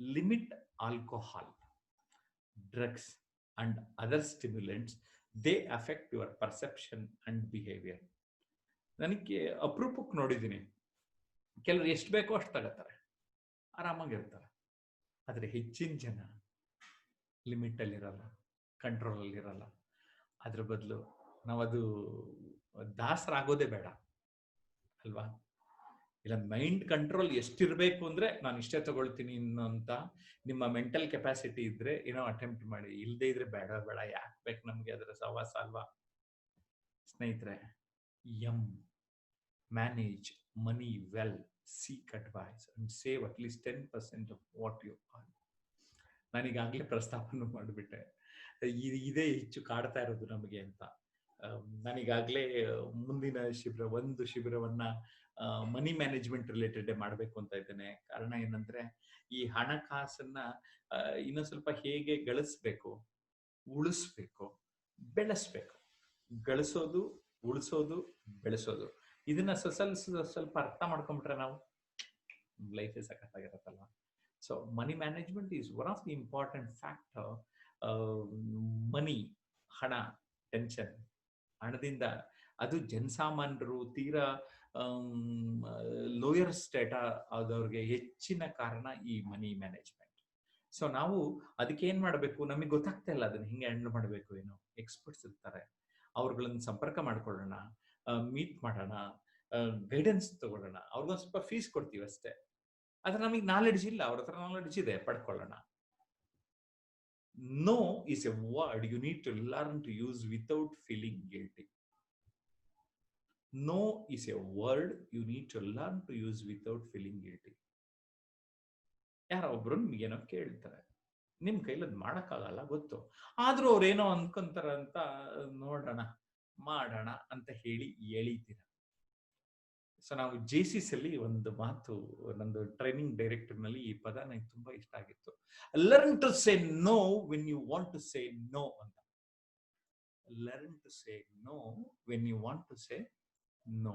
Limit alcohol, drugs and other stimulants. They affect your perception and behaviour. ನನಗೆ ಅಪರೂಪಕ್ಕೆ ನೋಡಿದ್ದೀನಿ, ಕೆಲವರು ಎಷ್ಟು ಬೇಕೋ ಅಷ್ಟು ತಗೋತಾರೆ, ಆರಾಮಾಗಿರ್ತಾರೆ. ಆದರೆ ಹೆಚ್ಚಿನ ಜನ ಲಿಮಿಟಲ್ಲಿರಲ್ಲ, ಕಂಟ್ರೋಲಲ್ಲಿರಲ್ಲ. ಅದ್ರ ಬದಲು ನಾವದು ದಾಸರಾಗೋದೇ ಬೇಡ ಅಲ್ವಾ? ಇಲ್ಲ, ಮೈಂಡ್ ಕಂಟ್ರೋಲ್ ಎಷ್ಟಿರಬೇಕು ಅಂದ್ರೆ ನಾನು ಇಷ್ಟೇ ತಗೊಳ್ತೀನಿ ಅಂತ ನಿಮ್ಮ ಮೆಂಟಲ್ ಕೆಪಾಸಿಟಿ ಇದ್ರೆ ಏನೋ ಅಟೆಂಪ್ಟ್ ಮಾಡಿ, ಇಲ್ಲದೆ ಇದ್ರೆ ಬೇಡ ಯಾಕೆ ಬೇಕು ನಮ್ಗೆ ಅದರ ಸಹವಾಸ ಅಲ್ವಾ? ಸ್ನೇಹಿತರೆ, manage money well, seek advice and save at least 10% of what you earn. ನಾನೀಗಾಗಲೇ ಪ್ರಸ್ತಾಪವನ್ನು ಮಾಡಿಬಿಟ್ಟೆ, ಇದೇ ಹೆಚ್ಚು ಕಾಡ್ತಾ ಇರೋದು ನಮಗೆ ಅಂತ. ನಾನೀಗಾಗಲೇ ಮುಂದಿನ ಒಂದು ಶಿಬಿರವನ್ನ ಮನಿ ಮ್ಯಾನೇಜ್ಮೆಂಟ್ ರಿಲೇಟೆಡ್ ಮಾಡಬೇಕು ಅಂತ ಇದ್ದೇನೆ. ಕಾರಣ ಏನಂದ್ರೆ ಈ ಹಣಕಾಸನ್ನ ಇನ್ನೂ ಸ್ವಲ್ಪ ಹೇಗೆ ಗಳಿಸ್ಬೇಕು, ಉಳಿಸ್ಬೇಕು, ಬೆಳೆಸ್ಬೇಕು. ಗಳಿಸೋದು, ಉಳಿಸೋದು, ಬೆಳೆಸೋದು, ಇದನ್ನ ಸ್ವಲ್ಪ ಅರ್ಥ ಮಾಡ್ಕೊಂಡ್ಬಿಟ್ರೆ ನಾವು ಲೈಫ್ ಸಖತ್ತಾಗಿರತ್ತಲ್ವ. So money management is one of the important factor. Money, ಹಣ, ಟೆನ್ಷನ್, ಹಣದಿಂದ ಅದು ಜನಸಾಮಾನ್ಯರು ತೀರಾ ಲೋಯರ್ ಸ್ಟೇಟ ಆದವ್ರಿಗೆ ಹೆಚ್ಚಿನ ಕಾರಣ ಈ ಮನಿ ಮ್ಯಾನೇಜ್ಮೆಂಟ್. ಸೊ ನಾವು ಅದಕ್ಕೆ ಏನ್ ಮಾಡ್ಬೇಕು, ನಮಗೆ ಗೊತ್ತಾಗ್ತಾ ಇಲ್ಲ ಅದನ್ನ ಹಿಂಗೆ ಹ್ಯಾಂಡಲ್ ಮಾಡ್ಬೇಕು. ಏನೋ ಎಕ್ಸ್ಪರ್ಟ್ಸ್ ಇರ್ತಾರೆ, ಅವ್ರುಗಳನ್ನ ಸಂಪರ್ಕ ಮಾಡ್ಕೊಳ್ಳೋಣ, ಮೀಟ್ ಮಾಡೋಣ, ಗೈಡೆನ್ಸ್ ತಗೊಳ್ಳೋಣ. ಅವ್ರಿಗೊಂದು ಸ್ವಲ್ಪ ಫೀಸ್ ಕೊಡ್ತೀವಿ ಅಷ್ಟೇ. ಆದ್ರೆ ನಮಗೆ ನಾಲೆಡ್ಜ್ ಇಲ್ಲ, ಅವ್ರ ಹತ್ರ ನಾಲೆಡ್ಜ್ ಇದೆ, ಪಡ್ಕೊಳ್ಳೋಣ. No is a word you need to learn to use without feeling guilty. No is a word you need to learn to use without feeling guilty. ಯಾರೋ ಒಬ್ರು ನಿಮ್ಗೇನೋ ಕೇಳ್ತಾರೆ, ನಿಮ್ ಕೈಲಿ ಅದ್ ಮಾಡಕ್ಕಾಗಲ್ಲ ಗೊತ್ತು, ಆದ್ರೂ ಅವ್ರೇನೋ ಅನ್ಕೊಂತಾರ ಅಂತ ನೋಡೋಣ ಮಾಡೋಣ ಅಂತ ಹೇಳಿ ಎಳಿತೀರ. ಸೊ ನಾವು JCS ಅಲ್ಲಿ ಒಂದು ಮಾತು, ನಂದು ಟ್ರೈನಿಂಗ್ ಡೈರೆಕ್ಟರ್ ನಲ್ಲಿ ಈ ಪದ ನನಗೆ ತುಂಬಾ ಇಷ್ಟ ಆಗಿತ್ತು. Learn to say no when you want to say no ಅಂತ. Learn to say no when you want to say no.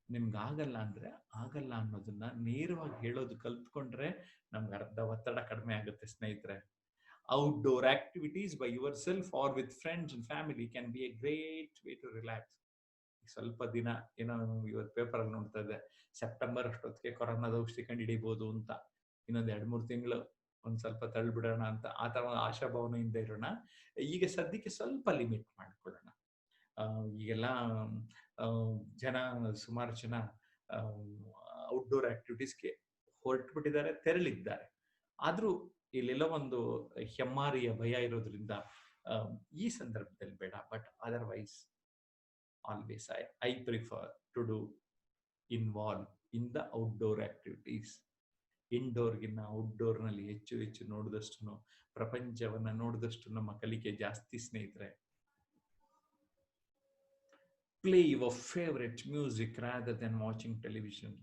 ನಿಮ್ಗೆ ಆಗಲ್ಲ ಅಂದ್ರೆ ಆಗಲ್ಲ ಅನ್ನೋದನ್ನ ನೇರವಾಗಿ ಹೇಳೋದು ಕಲ್ತ್ಕೊಂಡ್ರೆ ನಮ್ಗೆ ಅರ್ಧ ಒತ್ತಡ ಕಡಿಮೆ ಆಗುತ್ತೆ ಸ್ನೇಹಿತರೆ. Outdoor activities by yourself or with friends and family can be a great way to relax. ಸ್ವಲ್ಪ ದಿನ ಏನೋ ಇವತ್ತು ಪೇಪರ್ ಅಲ್ಲಿ ನೋಡ್ತಾ ಇದ್ದೆ, ಸೆಪ್ಟೆಂಬರ್ ಅಷ್ಟೊತ್ತಿಗೆ ಕೊರೋನಾದ ಔಷಧಿ ಕಂಡು ಹಿಡಿಬಹುದು ಅಂತ, ಇನ್ನೊಂದು 2-3 ತಿಂಗಳು ಒಂದ್ ಸ್ವಲ್ಪ ತಳ್ಳಿಬಿಡೋಣ ಅಂತ ಆ ತರ ಒಂದು ಆಶಾಭಾವನೆಯಿಂದ ಇರೋಣ. ಈಗ ಸದ್ಯಕ್ಕೆ ಸ್ವಲ್ಪ ಲಿಮಿಟ್ ಮಾಡ್ಕೊಳ್ಳೋಣ. ಈಗೆಲ್ಲ ಸುಮಾರು ಜನ ಔಟ್ಡೋರ್ ಆಕ್ಟಿವಿಟೀಸ್ಗೆ ಹೊರಟುಬಿಟ್ಟಿದ್ದಾರೆ, ತೆರಳಿದ್ದಾರೆ. ಆದ್ರೂ ಇಲ್ಲೆಲ್ಲ ಒಂದು ಹೆಮ್ಮಾರಿಯ ಭಯ ಇರೋದ್ರಿಂದ ಈ ಸಂದರ್ಭದಲ್ಲಿ ಬೇಡ. But otherwise always I prefer to do involve in the outdoor activities. Indoor ಗಿನ್ನ ಔಟ್ಡೋರ್ ನಲ್ಲಿ ಹೆಚ್ಚು ನೋಡಿದಷ್ಟು, ಪ್ರಪಂಚವನ್ನ ನೋಡಿದಷ್ಟು ನಮ್ಮ ಕಲಿಕೆ ಜಾಸ್ತಿ ಸ್ನೇಹಿತರೆ. Play your favorite music rather than watching television.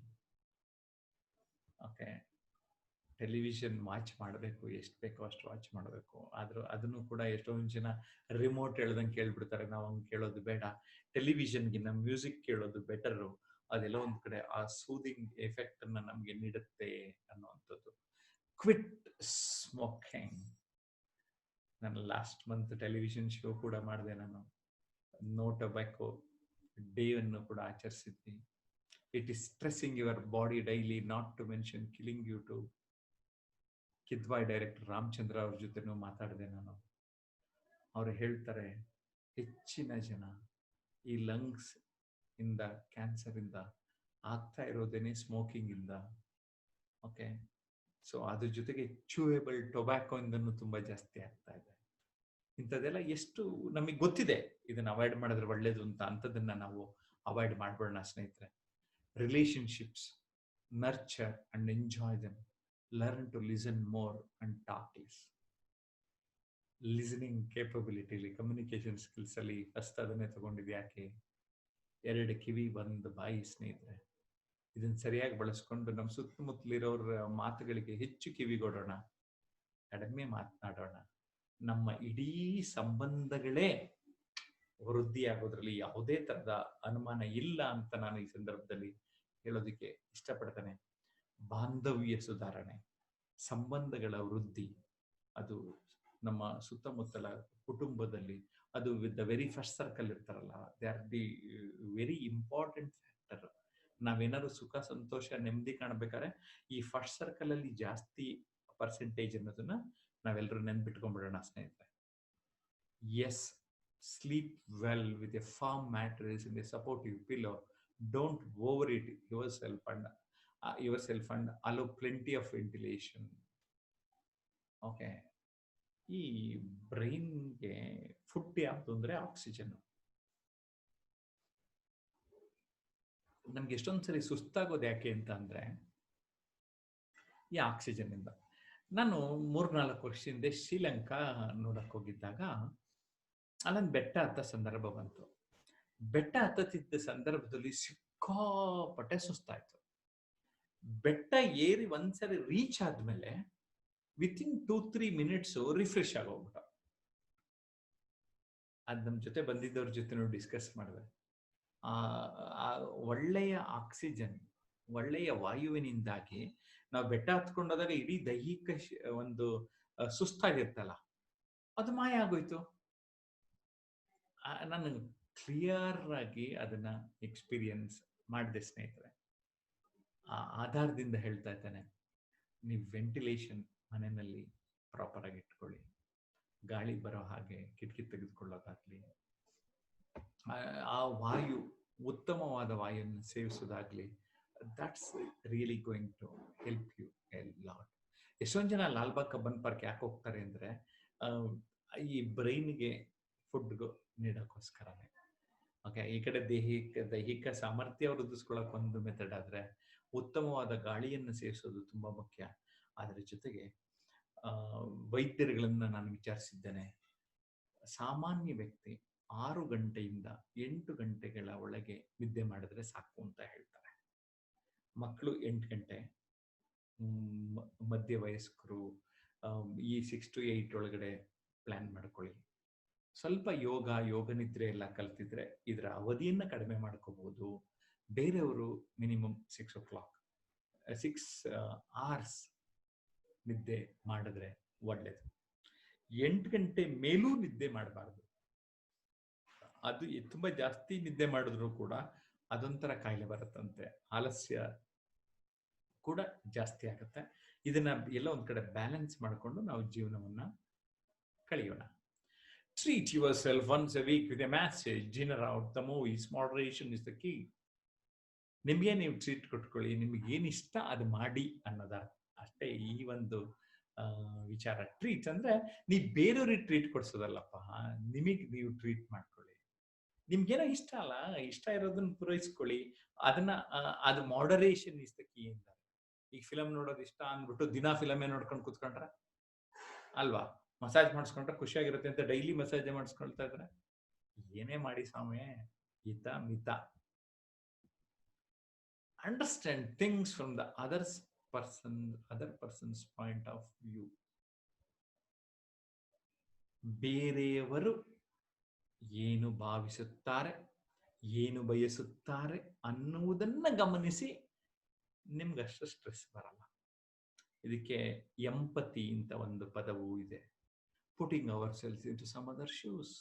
Okay, television watch ಮಾಡಬೇಕು, ಎಷ್ಟು ಬೇಕೋ ಅಷ್ಟು ವಾಚ್ ಮಾಡಬೇಕು. ಆದ್ರೂ ಅದನ್ನು ಕೂಡ ಎಷ್ಟೊಂದು ಜನ ರಿಮೋಟ್ ಹೇಳ್ದಂಗೆ ಕೇಳ್ಬಿಡ್ತಾರೆ. ನಾವು ಹಂಗೆ ಕೇಳೋದು ಬೇಡ, ಟೆಲಿವಿಷನ್ಗಿನ್ನ ಮ್ಯೂಸಿಕ್ ಕೇಳೋದು ಬೆಟರು. ಅದೆಲ್ಲ ಒಂದ್ ಕಡೆ ಆ ಸೂದಿಂಗ್ ಎಫೆಕ್ಟ್ ಅನ್ನ ನಮ್ಗೆ ನೀಡುತ್ತೆ ಅನ್ನುವಂಥದ್ದು. Quit smoking. ನಾನು ಲಾಸ್ಟ್ ಮಂತ್ ಟೆಲಿವಿಷನ್ ಶೋ ಕೂಡ ಮಾಡಿದೆ. ನಾನು ನೋ ಟೊಬ್ಯಾಕೋ ಡೇ ಅನ್ನು ಕೂಡ ಆಚರಿಸಿದ್ವಿ. It is stressing your body daily, not to mention killing you too. Kidwai director Ramachandra ಅವ್ರ ಜೊತೆನೂ ಮಾತಾಡಿದೆ ನಾನು. ಅವರು ಹೇಳ್ತಾರೆ, ಹೆಚ್ಚಿನ ಜನ ಈ ಲಂಗ್ಸ್ ಇಂದ, ಕ್ಯಾನ್ಸರ್ ಇಂದ ಆಗ್ತಾ ಇರೋದೇನೆ ಸ್ಮೋಕಿಂಗ್ ಇಂದ. ಓಕೆ, ಸೊ ಅದ್ರ ಜೊತೆಗೆ ಚೂಯಬಲ್ ಟೊಬ್ಯಾಕೋ ಇಂದನೂ ತುಂಬಾ ಜಾಸ್ತಿ ಆಗ್ತಾ ಇದೆ. ಇಂಥದ್ದೆಲ್ಲ ಎಷ್ಟು ನಮಗೆ ಗೊತ್ತಿದೆ, ಇದನ್ನ ಅವಾಯ್ಡ್ ಮಾಡಿದ್ರೆ ಒಳ್ಳೇದು ಅಂತ. ಅಂಥದನ್ನ ನಾವು ಅವಾಯ್ಡ್ ಮಾಡ್ಬೇಡ ಸ್ನೇಹಿತರೆ. Relationships, nurture and enjoy them. Learn to listen more and talk less. Listening ಕೇಪಬಿಲಿಟಿಲಿ, ಕಮ್ಯುನಿಕೇಶನ್ ಸ್ಕಿಲ್ಸ್ ಅಲ್ಲಿ ಫಸ್ಟ್ ಅದನ್ನೇ ತಗೊಂಡಿದ್ದು. ಯಾಕೆ? 2 ಕಿವಿ 1 ಬಾಯಿ ಸ್ನೇಹಿತರೆ. ಇದನ್ನ ಸರಿಯಾಗಿ ಬಳಸ್ಕೊಂಡು ನಮ್ಮ ಸುತ್ತಮುತ್ತಲಿರೋರ ಮಾತುಗಳಿಗೆ ಹೆಚ್ಚು ಕಿವಿಗೊಡೋಣ, ಕಡಿಮೆ ಮಾತನಾಡೋಣ. ನಮ್ಮ ಇಡೀ ಸಂಬಂಧಗಳೇ ವೃದ್ಧಿಯಾಗೋದ್ರಲ್ಲಿ ಯಾವುದೇ ತರದ ಅನುಮಾನ ಇಲ್ಲ ಅಂತ ನಾನು ಈ ಸಂದರ್ಭದಲ್ಲಿ ಹೇಳೋದಕ್ಕೆ ಇಷ್ಟಪಡ್ತೇನೆ. ಬಾಂಧವ್ಯ ಸುಧಾರಣೆ, ಸಂಬಂಧಗಳ ವೃದ್ಧಿ, ಅದು ನಮ್ಮ ಸುತ್ತಮುತ್ತಲ ಕುಟುಂಬದಲ್ಲಿ, ಅದು with the very first circle ಇರ್ತಾರಲ್ಲ, they are the very important factor. ನಾವೇನಾದ್ರು ಸುಖ, ಸಂತೋಷ, ನೆಮ್ಮದಿ ಕಾಣಬೇಕಾದ್ರೆ ಈ ಫಸ್ಟ್ ಸರ್ಕಲ್ ಅಲ್ಲಿ ಜಾಸ್ತಿ ಪರ್ಸೆಂಟೇಜ್ ಅನ್ನೋದನ್ನ ನಾವೆಲ್ಲರೂ ನೆನ್ಪಿಟ್ಕೊಂಡ್ಬಿಡೋಣ ಸ್ನೇಹಿತರೆ. Yes, sleep well with a firm mattress in a supportive pillow. Don't overheat yourself and allow plenty of ventilation. Okay, ಈ ಬ್ರೈನ್ಗೆ ಫುಡ್ ಯಾವುದು ಅಂದ್ರೆ ಆಕ್ಸಿಜನ್. ನಮ್ಗೆ ಎಷ್ಟೊಂದ್ಸರಿ ಸುಸ್ತಾಗೋದು ಯಾಕೆ ಅಂತ ಅಂದ್ರೆ ಈ ಆಕ್ಸಿಜನ್ ಇಂದ. ನಾನು 3-4 ವರ್ಷದಿಂದ ಶ್ರೀಲಂಕಾ ನೋಡಕ್ ಹೋಗಿದ್ದಾಗ ಅಲ್ಲೊಂದು ಬೆಟ್ಟ ಹತ್ತ ಸಂದರ್ಭ ಬಂತು. ಬೆಟ್ಟ ಹತ್ತತ್ತಿದ್ದ ಸಂದರ್ಭದಲ್ಲಿ ಸಿಕ್ಕಾಪಟ್ಟೆ ಸುಸ್ತಾಯ್ತು. ಬೆಟ್ಟ ಏರಿ ಒಂದ್ಸರಿ ರೀಚ್ ಆದ್ಮೇಲೆ ವಿತಿನ್ 2-3 ಮಿನಿಟ್ಸ್ ರಿಫ್ರೆಶ್ ಆಗೋಗ್ಬಿಟ್ಟ. ಅದ್ ನಮ್ ಜೊತೆ ಬಂದಿದ್ದವ್ರ ಜೊತೆ ಡಿಸ್ಕಸ್ ಮಾಡಿದೆ. ಒಳ್ಳೆಯ ಆಕ್ಸಿಜನ್, ಒಳ್ಳೆಯ ವಾಯುವಿನಿಂದಾಗಿ ನಾವು ಬೆಟ್ಟ ಹತ್ಕೊಂಡೋದಾಗ ಇಡೀ ದೈಹಿಕ ಒಂದು ಸುಸ್ತಾಗಿರ್ತಲ್ಲ, ಅದು ಮಾಯ ಆಗೋಯ್ತು. ನಾನು ಕ್ಲಿಯರ್ ಆಗಿ ಅದನ್ನ ಎಕ್ಸ್ಪೀರಿಯನ್ಸ್ ಮಾಡಿದೆ ಸ್ನೇಹಿತರೆ. ಆ ಆಧಾರದಿಂದ ಹೇಳ್ತಾ ಇದ್ದೇನೆ, ನೀವು ವೆಂಟಿಲೇಷನ್ ಮನೆಯಲ್ಲಿ ಪ್ರಾಪರ್ ಆಗಿ ಇಟ್ಕೊಳ್ಳಿ. ಗಾಳಿ ಬರೋ ಹಾಗೆ ಕಿಟಕಿ ತೆಗೆದುಕೊಳ್ಳೋದಾಗ್ಲಿ, ಆ ವಾಯು, ಉತ್ತಮವಾದ ವಾಯುವನ್ನು ಸೇವಿಸೋದಾಗ್ಲಿ, that's really going to help you a lot. ಎಷ್ಟೊಂದು ಜನ ಲಾಲ್ಬಾಗ್ ಕಬ್ಬನ್ ಪಾರ್ಕ್ ಯಾಕೆ ಹೋಗ್ತಾರೆ ಅಂದ್ರೆ ಈ ಬ್ರೈನ್ಗೆ ಫುಡ್ಗೂ ನೀಡೋಕ್ಕೋಸ್ಕರನೇ. ಓಕೆ, ಈ ಕಡೆ ದೈಹಿಕ ಸಾಮರ್ಥ್ಯ ವೃದ್ಧಿಸ್ಕೊಳ್ಳೋಕೆ ಒಂದು ಮೆಥಡ್ ಆದ್ರೆ, ಉತ್ತಮವಾದ ಗಾಳಿಯನ್ನು ಸೇವಿಸೋದು ತುಂಬಾ ಮುಖ್ಯ. ಅದರ ಜೊತೆಗೆ ವೈದ್ಯರುಗಳನ್ನ ನಾನು ವಿಚಾರಿಸಿದ್ದೇನೆ. ಸಾಮಾನ್ಯ ವ್ಯಕ್ತಿ 6 ಗಂಟೆಯಿಂದ 8 ಗಂಟೆಗಳ ಒಳಗೆ ನಿದ್ದೆ ಮಾಡಿದ್ರೆ ಸಾಕು ಅಂತ ಹೇಳ್ತಾರೆ. ಮಕ್ಕಳು 8 ಗಂಟೆ, ಮಧ್ಯ ವಯಸ್ಕರು ಈ 6 to 8 ಒಳಗಡೆ ಪ್ಲಾನ್ ಮಾಡ್ಕೊಳ್ಳಿ. ಸ್ವಲ್ಪ ಯೋಗ ನಿದ್ರೆ ಎಲ್ಲ ಕಲ್ತಿದ್ರೆ ಇದರ ಅವಧಿಯನ್ನ ಕಡಿಮೆ ಮಾಡ್ಕೋಬಹುದು. ಬೇರೆಯವರು ಮಿನಿಮಮ್ 6 hours ನಿದ್ದೆ ಮಾಡಿದ್ರೆ ಒಳ್ಳೇದು. 8 ಗಂಟೆ ಮೇಲೂ ನಿದ್ದೆ ಮಾಡಬಾರ್ದು. ಅದು ತುಂಬಾ ಜಾಸ್ತಿ ನಿದ್ದೆ ಮಾಡಿದ್ರು ಕೂಡ ಅದೊಂಥರ ಕಾಯಿಲೆ ಬರುತ್ತಂತೆ, ಆಲಸ್ಯ ಕೂಡ ಜಾಸ್ತಿ ಆಗುತ್ತೆ. ಇದನ್ನ ಎಲ್ಲ ಒಂದ್ ಕಡೆ ಬ್ಯಾಲೆನ್ಸ್ ಮಾಡಿಕೊಂಡು ನಾವು ಜೀವನವನ್ನ ಕಳೆಯೋಣ. Treat yourself once a week with a massage, dinner out, the movies. Moderation is the key. ನಿಮಗೆ ನೀವು ಟ್ರೀಟ್ ಕೊಟ್ಕೊಳ್ಳಿ, ನಿಮ್ಗೆ ಏನ್ ಇಷ್ಟ ಅದು ಮಾಡಿ ಅನ್ನೋದ ಅಷ್ಟೇ ಈ ಒಂದು ವಿಚಾರ. ಟ್ರೀಟ್ ಅಂದ್ರೆ ನೀವು ಬೇರೆಯವ್ರಿಗೆ ಟ್ರೀಟ್ ಕೊಡ್ಸೋದಲ್ಲಪ್ಪ, ನಿಮಗೆ ನೀವು ಟ್ರೀಟ್ ಮಾಡ್ಕೊಳ್ಳಿ. ನಿಮ್ಗೇನೋ ಇಷ್ಟ ಅಲ್ಲ, ಇಷ್ಟ ಇರೋದನ್ನ ಪೂರೈಸ್ಕೊಳ್ಳಿ. ಅದನ್ನ ಅದು ಮಾಡರೇಷನ್ ಇಸ್ ದ ಕೀ ಅಂತ. ಈಗ ಫಿಲಮ್ ನೋಡೋದು ಇಷ್ಟ ಅಂದ್ಬಿಟ್ಟು ದಿನಾ ಫಿಲಮೇ ನೋಡ್ಕೊಂಡು ಕೂತ್ಕೊಂಡ್ರೆ ಅಲ್ವಾ, ಮಸಾಜ್ ಮಾಡಿಸ್ಕೊಂಡ್ರೆ ಖುಷಿಯಾಗಿರುತ್ತೆ ಅಂತ ಡೈಲಿ ಮಸಾಜ್ ಮಾಡಿಸ್ಕೊಳ್ತಾ ಇದ್ರೆ ಏನೇ ಮಾಡಿ ಸ್ವಾಮಿ, ಹಿತ ಮಿತ. Understand things from the other persons point of view. ಬೇರೆಯವರು ಏನು ಭಾವಿಸುತ್ತಾರೆ, ಏನು ಬಯಸುತ್ತಾರೆ ಅನ್ನುವುದನ್ನ ಗಮನಿಸಿ, ನಿಮ್ಗಷ್ಟು ಸ್ಟ್ರೆಸ್ ಬರಲ್ಲ. ಇದಕ್ಕೆ ಎಂಪತಿ ಅಂತ ಒಂದು ಪದವೂ ಇದೆ. Putting ourselves into some other shoes.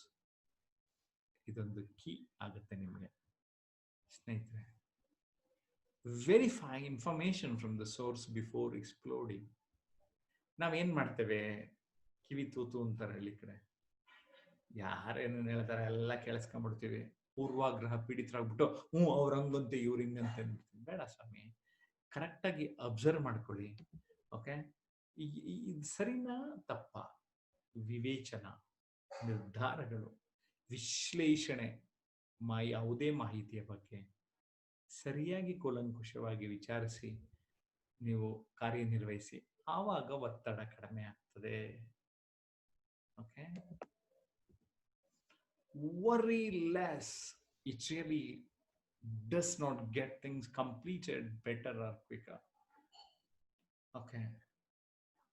ಇದೊಂದು ಕೀ ಆಗುತ್ತೆ ನಿಮಗೆ ಸ್ನೇಹಿತರೆ. Verify information from the source before exploding. ನಾವೇನ್ ಮಾಡ್ತೇವೆ, ಕಿವಿ ತೂತು ಅಂತಾರೆ ಹಳ್ಳಿ ಕಡೆ, ಯಾರೇನು ಹೇಳ್ತಾರೆ ಎಲ್ಲ ಕೇಳಿಸ್ಕೊಂಡ್ಬಿಡ್ತೀವಿ. ಪೂರ್ವಾಗ್ರಹ ಪೀಡಿತರಾಗ್ಬಿಟ್ಟು ಅವ್ರ ಹಂಗಂತೆ ಇವ್ರ ಹಿಂಗಂತೆ ಅಂದ್ಬಿಡ್ತೀವಿ. ಬೇಡ ಸ್ವಾಮಿ, ಕರೆಕ್ಟ್ ಆಗಿ ಅಬ್ಸರ್ವ್ ಮಾಡ್ಕೊಳ್ಳಿ. ಓಕೆ, ಇದು ಸರಿನಾ ತಪ್ಪ, ವಿವೇಚನ, ನಿರ್ಧಾರಗಳು, ವಿಶ್ಲೇಷಣೆ, ಯಾವುದೇ ಮಾಹಿತಿಯ ಬಗ್ಗೆ ಸರಿಯಾಗಿ ಕೂಲಂಕುಷವಾಗಿ ವಿಚಾರಿಸಿ ನೀವು ಕಾರ್ಯನಿರ್ವಹಿಸಿ. ಆವಾಗ ಒತ್ತಡ ಕಡಿಮೆ ಆಗ್ತದೆ. Okay, worry less. It really does not get things completed better or quicker. Okay,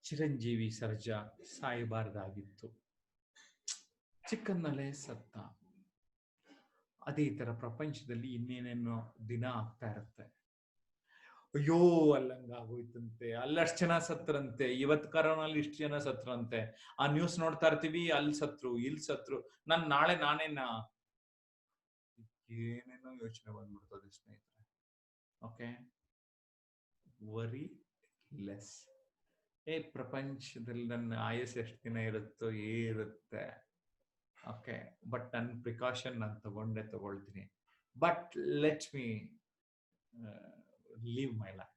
Chiranjeevi Sarja ಸಾಯಬಾರ್ದಾಗಿತ್ತು, ಚಿಕ್ಕನ್ನಲ್ಲೇ ಸತ್ತ. ಅದೇ ತರ ಪ್ರಪಂಚದಲ್ಲಿ ಇನ್ನೇನೇನೋ ದಿನ ಆಗ್ತಾ ಇರುತ್ತೆ. ಅಯ್ಯೋ ಅಲ್ಲಂಗಾಗೋಯ್ತಂತೆ, ಅಲ್ಲಷ್ಟು ಜನ ಸತ್ರಂತೆ, ಇವತ್ತು ಕರೋನಲ್ಲಿ ಇಷ್ಟು ಜನ ಸತ್ರಂತೆ, ಆ ನ್ಯೂಸ್ ನೋಡ್ತಾ ಇರ್ತೀವಿ, ಅಲ್ಲಿ ಸತ್ರು ಇಲ್ಲಿ ಸತ್ರು, ನಾಳೆ ನಾನೇನ ಏನೇನೋ ಯೋಚನೆ ಬಂದ್ಬಿಡ್ತದೆ ಸ್ನೇಹಿತರೆ. Okay, worry less. ಪ್ರಪಂಚದಲ್ಲಿ ನನ್ನ ಆಯಸ್ ಎಷ್ಟು ದಿನ ಇರುತ್ತೋ ಇರುತ್ತೆ. ಓಕೆ, ಬಟ್ ನನ್ನ ಪ್ರಿಕಾಷನ್ ನಾನು ತಗೊಳ್ತೀನಿ. But let me leave my life.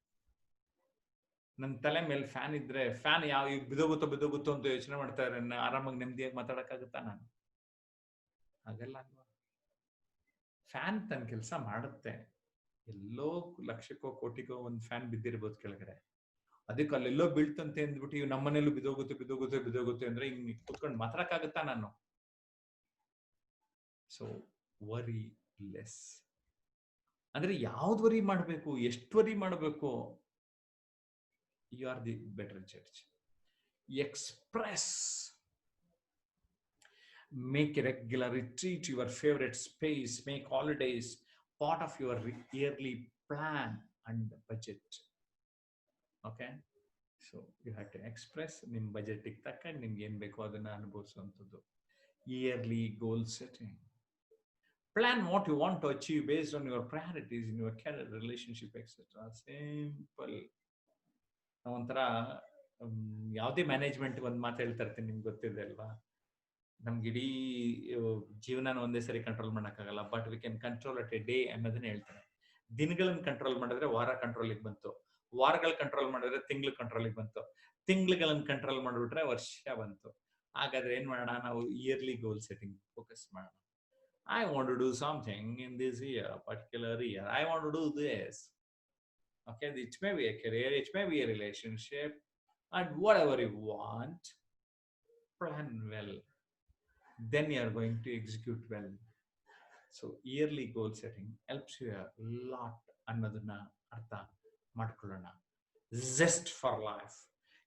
ನನ್ನ ತಲೆ ಮೇಲೆ ಫ್ಯಾನ್ ಇದ್ರೆ, ಫ್ಯಾನ್ ಯಾವ ಬಿದೋಗುತ್ತೋ ಅಂತ ಯೋಚನೆ ಮಾಡ್ತಾ ಇದ್ರೆ ಆರಾಮಾಗಿ ನೆಮ್ಮದಿಯಾಗಿ ಮಾತಾಡಕ್ಕಾಗುತ್ತಾ ನಾನು? ಹಾಗಲ್ಲ ಅಲ್ವಾ. ಫ್ಯಾನ್ ತನ್ನ ಕೆಲಸ ಮಾಡುತ್ತೆ. ಎಲ್ಲೋ ಲಕ್ಷಕ್ಕೋ ಕೋಟಿಗೋ ಒಂದು ಫ್ಯಾನ್ ಬಿದ್ದಿರ್ಬೋದು ಕೆಳಗಡೆ, ಅದಕ್ಕೆ ಅಲ್ಲೆಲ್ಲೋ ಬೀಳ್ತಂತೆ ಅಂದ್ಬಿಟ್ಟು ಇವ್ ನಮ್ಮನೇಲೂ ಬಿದೋಗುತ್ತೆ ಅಂದ್ರೆ ಹಿಂಗ್ ಕುತ್ಕೊಂಡು ಮಾತಾಡಕ್ಕಾಗುತ್ತಾ ನಾನು? ಸೊ ವರಿ ಲೆಸ್ ಅಂದ್ರೆ ಯಾವ್ದು ವರಿ ಮಾಡಬೇಕು, ಎಷ್ಟು ವರಿ ಮಾಡಬೇಕು? You are the better judge. Express. Make a regular retreat to your favorite space. Make holidays part of your yearly plan and budget. Okay, so you have to express nim budget ಗೆ ತಕ್ಕ ನಿಮ್ಗೆ ಏನ್ ಬೇಕೋ ಅದನ್ನ ಅನುಭವಿಸುವಂಥದ್ದು. Yearly goal setting. Plan what you want to achieve based on your priorities in your career, relationship, etc. Simple. ಒಂಥರ ಯಾವುದೇ management ಒಂದು ಮಾತು ಹೇಳ್ತಾ ಇರ್ತೀನಿ, ನಿಮ್ಗೆ ಗೊತ್ತಿದೆ ಅಲ್ವಾ, ನಮ್ಗೆ ಇಡೀ ಜೀವನ ಒಂದೇ ಸರಿ ಕಂಟ್ರೋಲ್ ಮಾಡಕ್ಕಾಗಲ್ಲ, but we can control at A day ಅನ್ನೋದನ್ನ ಹೇಳ್ತಾರೆ. ದಿನಗಳನ್ನ ಕಂಟ್ರೋಲ್ ಮಾಡಿದ್ರೆ ವಾರ ಕಂಟ್ರೋಲಿಗೆ ಬಂತು, ವಾರಗಳ ಕಂಟ್ರೋಲ್ ಮಾಡಿದ್ರೆ ತಿಂಗಳು ಕಂಟ್ರೋಲಿಗೆ ಬಂತು, ತಿಂಗಳುಗಳನ್ನ ಕಂಟ್ರೋಲ್ ಮಾಡಿಬಿಟ್ರೆ ವರ್ಷ ಬಂತು, ಹಾಗಾದ್ರೆ ಏನ್ ಮಾಡೋಣ, ನಾವು ಇಯರ್ಲಿ ಗೋಲ್ ಸೆಟ್ಟಿಂಗ್ ಫೋಕಸ್ ಮಾಡೋಣ. I want to do something in this year, particular year. I want to do this. Okay, it may be a career, it may be a relationship, and whatever you want, plan well. Then you are going to execute well. So yearly goal setting helps you a lot. ಅನ್ನೋದನ್ನ ಅರ್ಥ ಮಾಡ್ಕೊಳ್ಳೋಣ. Zest for life.